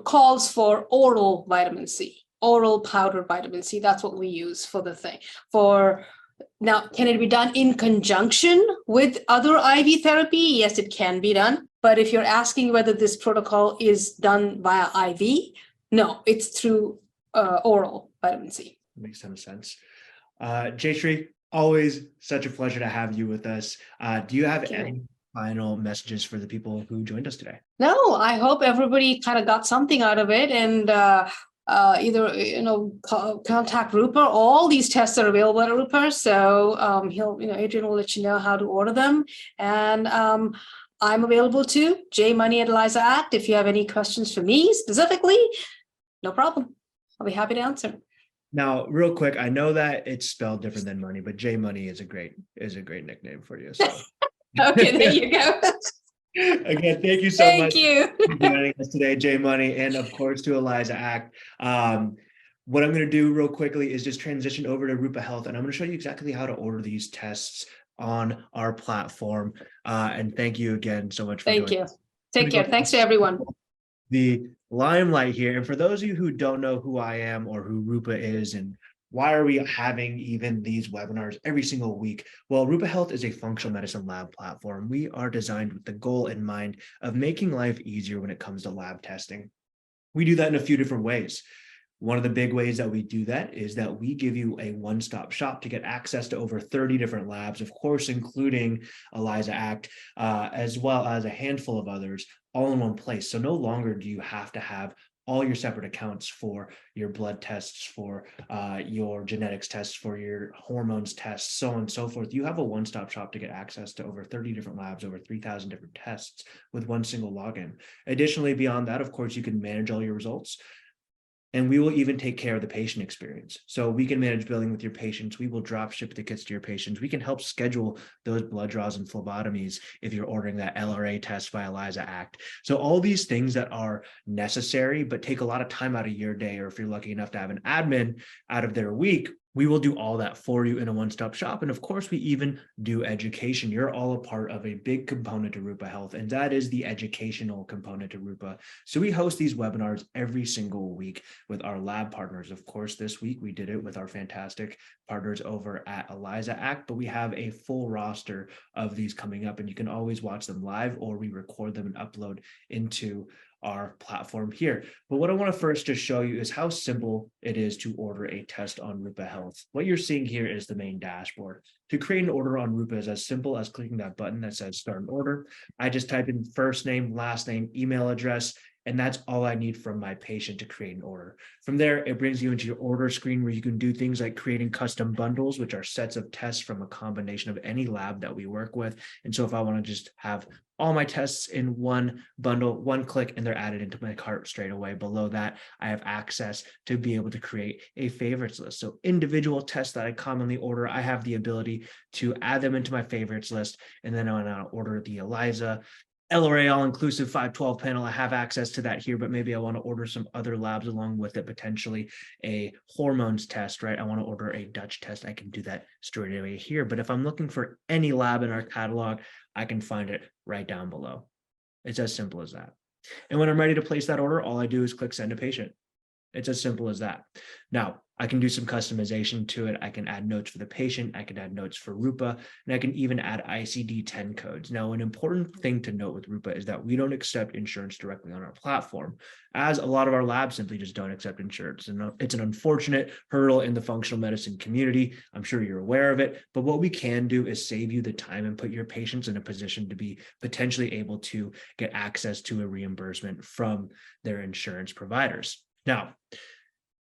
[SPEAKER 2] calls for oral vitamin C, oral powdered vitamin C. That's what we use for the thing. Now, can it be done in conjunction with other IV therapy? Yes, it can be done. But if you're asking whether this protocol is done via IV, no, it's through oral vitamin C.
[SPEAKER 1] Makes some sense. Jayshree, always such a pleasure to have you with us. Do you have any final messages for the people who joined us today?
[SPEAKER 2] No, I hope everybody kind of got something out of it, and either contact Rupa. All these tests are available at Rupa, so Adrian will let you know how to order them, and I'm available too. jmoney@ELISA Act. If you have any questions for me specifically, no problem. I'll be happy to answer.
[SPEAKER 1] Now, real quick, I know that it's spelled different than money, but J Money is a great nickname for you. So.
[SPEAKER 2] Okay, there you go.
[SPEAKER 1] Again, thank you so much for joining us today, J Money, and of course to ELISA Act. What I'm going to do real quickly is just transition over to Rupa Health, and I'm going to show you exactly how to order these tests on our platform. And thank you again so much for joining.
[SPEAKER 2] Thank you. Take care. Thanks to everyone.
[SPEAKER 1] The limelight here, and for those of you who don't know who I am or who Rupa is and why are we having even these webinars every single week? Well, Rupa Health is a functional medicine lab platform. We are designed with the goal in mind of making life easier when it comes to lab testing. We do that in a few different ways. One of the big ways that we do that is that we give you a one-stop shop to get access to over 30 different labs, of course, including ELISA Act, as well as a handful of others, all in one place. So no longer do you have to have all your separate accounts for your blood tests, for your genetics tests, for your hormones tests, so on and so forth. You have a one-stop shop to get access to over 30 different labs, over 3,000 different tests with one single login. Additionally, beyond that, of course, you can manage all your results. And we will even take care of the patient experience. So we can manage billing with your patients. We will drop ship the kits to your patients. We can help schedule those blood draws and phlebotomies if you're ordering that LRA test by ELISA Act. So all these things that are necessary, but take a lot of time out of your day, or if you're lucky enough to have an admin out of their week, we will do all that for you in a one-stop shop. And of course, we even do education. You're all a part of a big component to Rupa Health, and that is the educational component to Rupa. So we host these webinars every single week with our lab partners. Of course, this week we did it with our fantastic partners over at ELISA Act, but we have a full roster of these coming up, and you can always watch them live, or we record them and upload into our platform here. But what I want to first just show you is how simple it is to order a test on Rupa Health. What you're seeing here is the main dashboard. To create an order on Rupa is as simple as clicking that button that says start an order. I just type in first name, last name, email address, and that's all I need from my patient to create an order. From there, it brings you into your order screen where you can do things like creating custom bundles, which are sets of tests from a combination of any lab that we work with. And so if I want to just have all my tests in one bundle, one click, and they're added into my cart straight away. Below that, I have access to be able to create a favorites list. So individual tests that I commonly order, I have the ability to add them into my favorites list. And then when I order the ELISA LRA all-inclusive 512 panel, I have access to that here, but maybe I want to order some other labs along with it, potentially a hormones test, right? I want to order a Dutch test. I can do that straight away here. But if I'm looking for any lab in our catalog, I can find it right down below. It's as simple as that. And when I'm ready to place that order, all I do is click send a patient. It's as simple as that. Now, I can do some customization to it. I can add notes for the patient. I can add notes for Rupa, and I can even add ICD-10 codes. Now, an important thing to note with Rupa is that we don't accept insurance directly on our platform, as a lot of our labs simply just don't accept insurance. And it's an unfortunate hurdle in the functional medicine community. I'm sure you're aware of it, but what we can do is save you the time and put your patients in a position to be potentially able to get access to a reimbursement from their insurance providers. Now,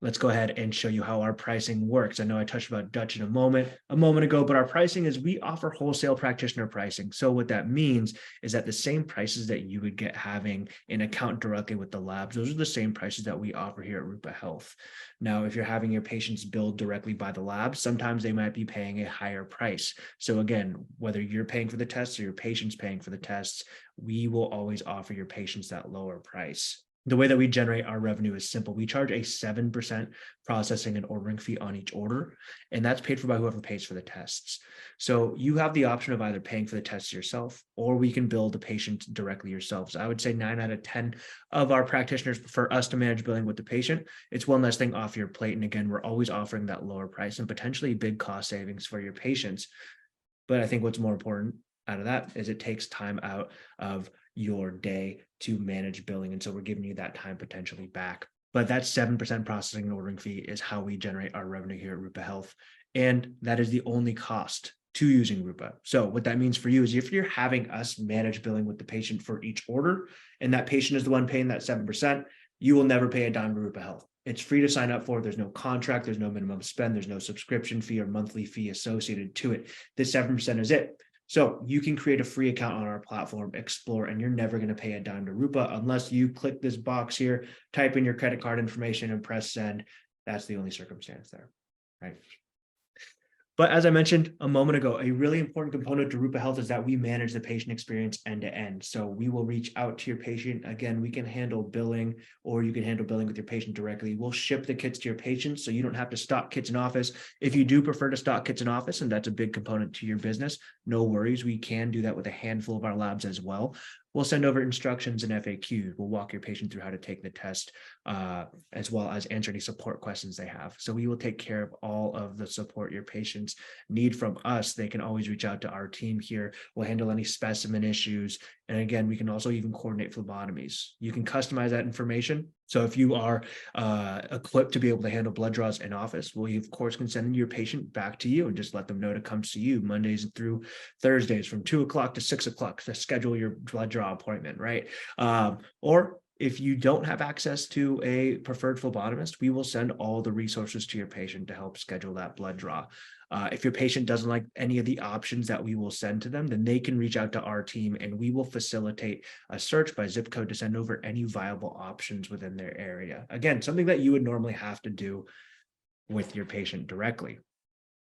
[SPEAKER 1] let's go ahead and show you how our pricing works. I know I touched about Dutch in a moment ago, but our pricing is we offer wholesale practitioner pricing. So what that means is that the same prices that you would get having an account directly with the labs, those are the same prices that we offer here at Rupa Health. Now, if you're having your patients billed directly by the lab, sometimes they might be paying a higher price. So again, whether you're paying for the tests or your patient's paying for the tests, we will always offer your patients that lower price. The way that we generate our revenue is simple. We charge a 7% processing and ordering fee on each order, and that's paid for by whoever pays for the tests. So you have the option of either paying for the tests yourself, or we can bill the patient directly yourselves. I would say 9 out of 10 of our practitioners prefer us to manage billing with the patient. It's one less thing off your plate. And again, we're always offering that lower price and potentially big cost savings for your patients. But I think what's more important out of that is it takes time out of your day to manage billing. And so we're giving you that time potentially back. But that 7% processing and ordering fee is how we generate our revenue here at Rupa Health. And that is the only cost to using Rupa. So what that means for you is if you're having us manage billing with the patient for each order, and that patient is the one paying that 7%, you will never pay a dime to Rupa Health. It's free to sign up for. There's no contract, there's no minimum spend, there's no subscription fee or monthly fee associated to it. This 7% is it. So you can create a free account on our platform, explore, and you're never going to pay a dime to Rupa unless you click this box here, type in your credit card information and press send. That's the only circumstance there, right? But as I mentioned a moment ago, a really important component to Rupa Health is that we manage the patient experience end to end. So we will reach out to your patient. Again, we can handle billing, or you can handle billing with your patient directly. We'll ship the kits to your patients, so you don't have to stock kits in office. If you do prefer to stock kits in office, and that's a big component to your business, no worries. We can do that with a handful of our labs as well. We'll send over instructions and FAQs. We'll walk your patient through how to take the test, as well as answer any support questions they have. So we will take care of all of the support your patients need from us. They can always reach out to our team here. We'll handle any specimen issues. And again, we can also even coordinate phlebotomies. You can customize that information. So if you are equipped to be able to handle blood draws in office, well, you of course can send your patient back to you and just let them know to come see you Mondays through Thursdays from 2 o'clock to 6 o'clock to schedule your blood draw appointment, right? Or if you don't have access to a preferred phlebotomist, we will send all the resources to your patient to help schedule that blood draw. If your patient doesn't like any of the options that we will send to them, then they can reach out to our team and we will facilitate a search by zip code to send over any viable options within their area. Again, something that you would normally have to do with your patient directly.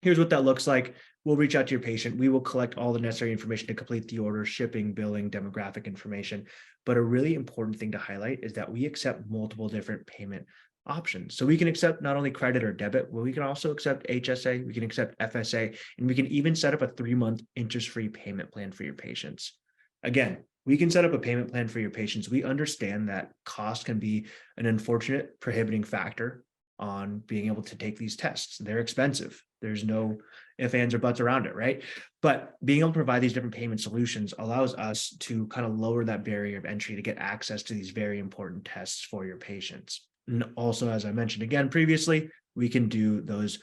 [SPEAKER 1] Here's what that looks like. We'll reach out to your patient. We will collect all the necessary information to complete the order, shipping, billing, demographic information. But a really important thing to highlight is that we accept multiple different payment options. So we can accept not only credit or debit, but we can also accept HSA, we can accept FSA, and we can even set up a 3-month interest-free payment plan for your patients. Again, we can set up a payment plan for your patients. We understand that cost can be an unfortunate prohibiting factor on being able to take these tests. They're expensive. There's no ifs, ands, or buts around it, right? But being able to provide these different payment solutions allows us to kind of lower that barrier of entry to get access to these very important tests for your patients. And also, as I mentioned again previously, we can do those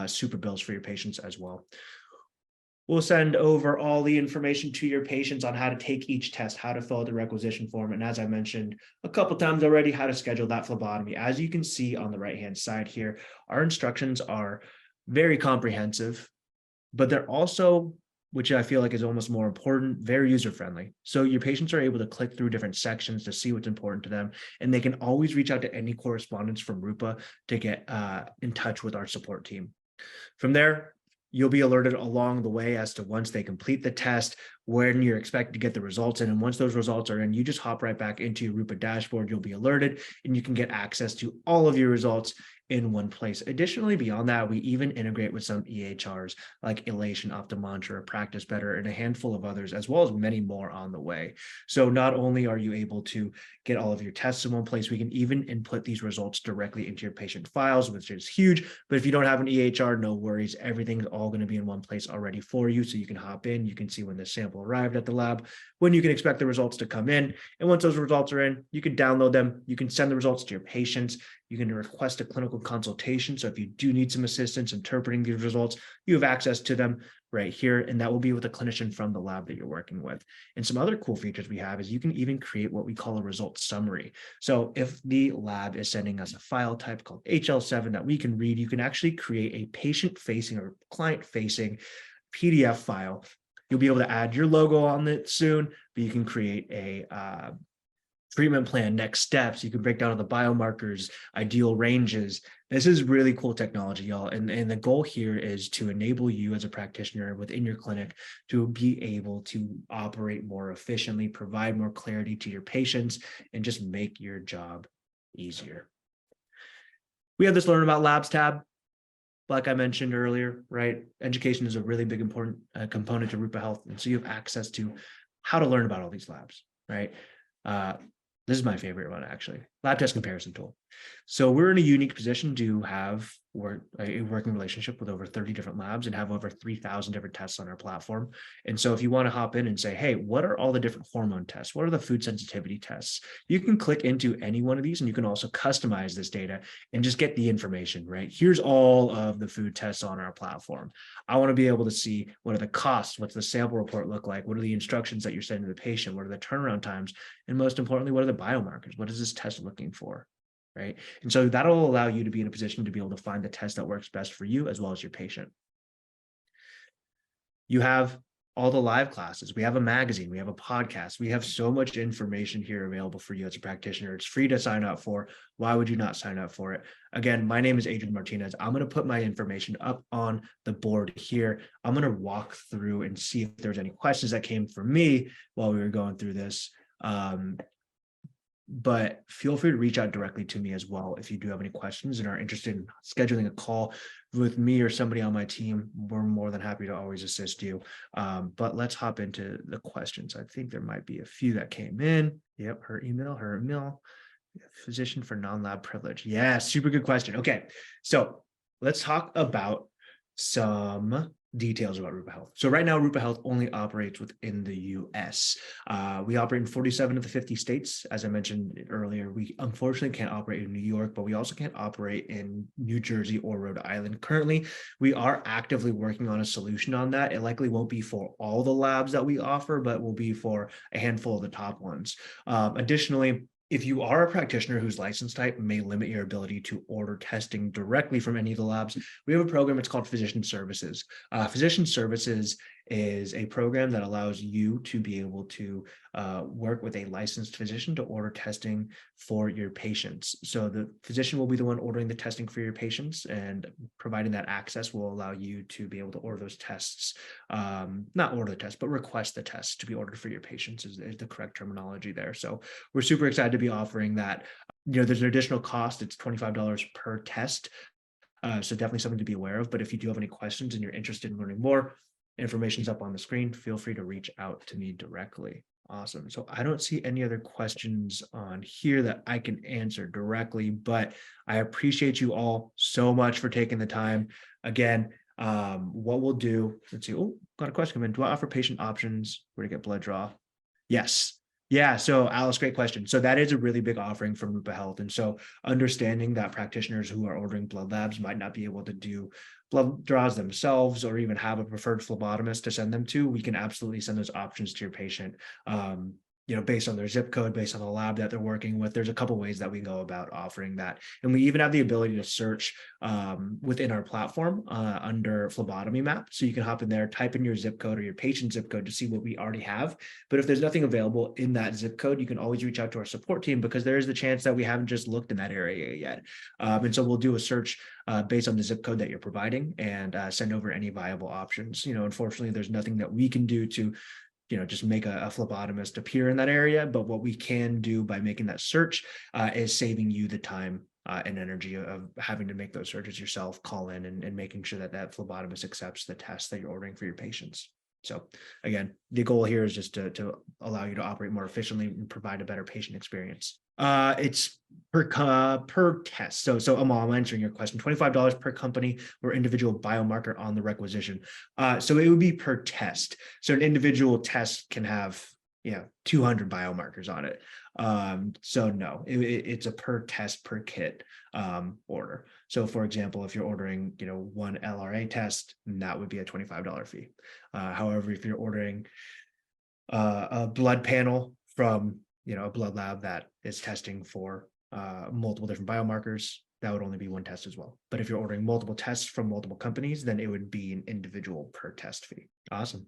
[SPEAKER 1] super bills for your patients as well. We'll send over all the information to your patients on how to take each test, how to fill out the requisition form, and as I mentioned a couple times already, how to schedule that phlebotomy. As you can see on the right-hand side here, our instructions are very comprehensive, but they're also, which I feel like is almost more important, very user-friendly. So your patients are able to click through different sections to see what's important to them, and they can always reach out to any correspondence from Rupa to get in touch with our support team. From there, you'll be alerted along the way as to once they complete the test, when you're expected to get the results in. And once those results are in, you just hop right back into your Rupa dashboard. You'll be alerted and you can get access to all of your results in one place. Additionally, beyond that, we even integrate with some EHRs like Elation, Optomantra, Practice Better, and a handful of others, as well as many more on the way. So not only are you able to get all of your tests in one place, we can even input these results directly into your patient files, which is huge. But if you don't have an EHR, no worries. Everything's all going to be in one place already for you. So you can hop in, you can see when the sample sample arrived at the lab, when you can expect the results to come in. And once those results are in, you can download them. You can send the results to your patients. You can request a clinical consultation. So if you do need some assistance interpreting these results, you have access to them right here, and that will be with a clinician from the lab that you're working with. And some other cool features we have is you can even create what we call a result summary. So if the lab is sending us a file type called HL7 that we can read, you can actually create a patient-facing or client-facing PDF file. You'll be able to add your logo on it soon, but you can create a treatment plan, next steps. You can break down the biomarkers, ideal ranges. This is really cool technology, y'all. And the goal here is to enable you as a practitioner within your clinic to be able to operate more efficiently, provide more clarity to your patients, and just make your job easier. We have this Learn About Labs tab. Like I mentioned earlier, right? Education is a really big important component to Rupa Health. And so you have access to how to learn about all these labs, right? This is my favorite one, actually. Lab test comparison tool. So we're in a unique position to have a working relationship with over 30 different labs and have over 3,000 different tests on our platform. And so if you want to hop in and say, hey, what are all the different hormone tests? What are the food sensitivity tests? You can click into any one of these, and you can also customize this data and just get the information, right? Here's all of the food tests on our platform. I want to be able to see what are the costs, what's the sample report look like, what are the instructions that you're sending to the patient, what are the turnaround times, and most importantly, what are the biomarkers? What is this test looking for, right? And so that'll allow you to be in a position to be able to find the test that works best for you as well as your patient. You have all the live classes. We have a magazine, we have a podcast. We have so much information here available for you as a practitioner. It's free to sign up for. Why would you not sign up for it? Again, my name is Adrian Martinez. I'm going to put my information up on the board here. I'm going to walk through and see if there's any questions that came from me while we were going through this. But feel free to reach out directly to me as well if you do have any questions and are interested in scheduling a call with me or somebody on my team. We're more than happy to always assist you. But let's hop into the questions. I think there might be a few that came in. Yep, her email. Physician for non-lab privilege. Yeah, super good question. Okay, so let's talk about some details about Rupa Health. So right now, Rupa Health only operates within the US. We operate in 47 of the 50 states. As I mentioned earlier, we unfortunately can't operate in New York, but we also can't operate in New Jersey or Rhode Island. Currently, we are actively working on a solution on that. It likely won't be for all the labs that we offer, but will be for a handful of the top ones. Additionally, if you are a practitioner whose license type may limit your ability to order testing directly from any of the labs, we have a program, it's called Physician Services. Physician Services is a program that allows you to be able to work with a licensed physician to order testing for your patients. So the physician will be the one ordering the testing for your patients, and providing that access will allow you to be able to order those tests, not order the test, but request the tests to be ordered for your patients is the correct terminology there. So we're super excited to be offering that. There's an additional cost. It's $25 per test. So definitely something to be aware of. But if you do have any questions and you're interested in learning more, information's up on the screen. Feel free to reach out to me directly. Awesome. So I don't see any other questions on here that I can answer directly, but I appreciate you all so much for taking the time. Again, what we'll do, let's see. Oh, got a question come in. Do I offer patient options where to get blood draw? Yes. Yeah. So Alice, great question. So that is a really big offering from Rupa Health. And so understanding that practitioners who are ordering blood labs might not be able to do blood draws themselves or even have a preferred phlebotomist to send them to, we can absolutely send those options to your patient. Based on their zip code, based on the lab that they're working with. There's a couple ways that we go about offering that. And we even have the ability to search within our platform under phlebotomy map. So you can hop in there, type in your zip code or your patient zip code to see what we already have. But if there's nothing available in that zip code, you can always reach out to our support team, because there is the chance that we haven't just looked in that area yet. And so we'll do a search based on the zip code that you're providing and send over any viable options. Unfortunately, there's nothing that we can do to just make a phlebotomist appear in that area. But what we can do by making that search is saving you the time and energy of having to make those searches yourself, call in and making sure that that phlebotomist accepts the test that you're ordering for your patients. So again, the goal here is just to allow you to operate more efficiently and provide a better patient experience. It's per test. So Amal, I'm answering your question. $25 per company or individual biomarker on the requisition. So it would be per test. So an individual test can have 200 biomarkers on it. So no, it's a per test per kit order. So for example, if you're ordering one LRA test, that would be a $25 fee. However, if you're ordering a blood panel from a blood lab that is testing for multiple different biomarkers, that would only be one test as well. But if you're ordering multiple tests from multiple companies, then it would be an individual per test fee. Awesome.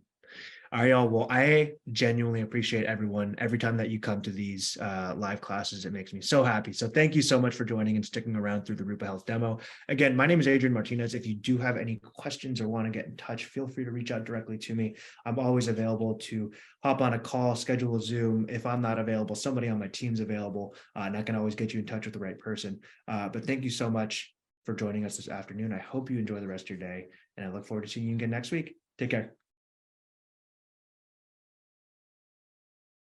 [SPEAKER 1] All right, y'all. Well, I genuinely appreciate everyone. Every time that you come to these live classes, it makes me so happy. So thank you so much for joining and sticking around through the Rupa Health demo. Again, my name is Adrian Martinez. If you do have any questions or want to get in touch, feel free to reach out directly to me. I'm always available to hop on a call, schedule a Zoom. If I'm not available, somebody on my team's available, and I can always get you in touch with the right person. But thank you so much for joining us this afternoon. I hope you enjoy the rest of your day, and I look forward to seeing you again next week. Take care.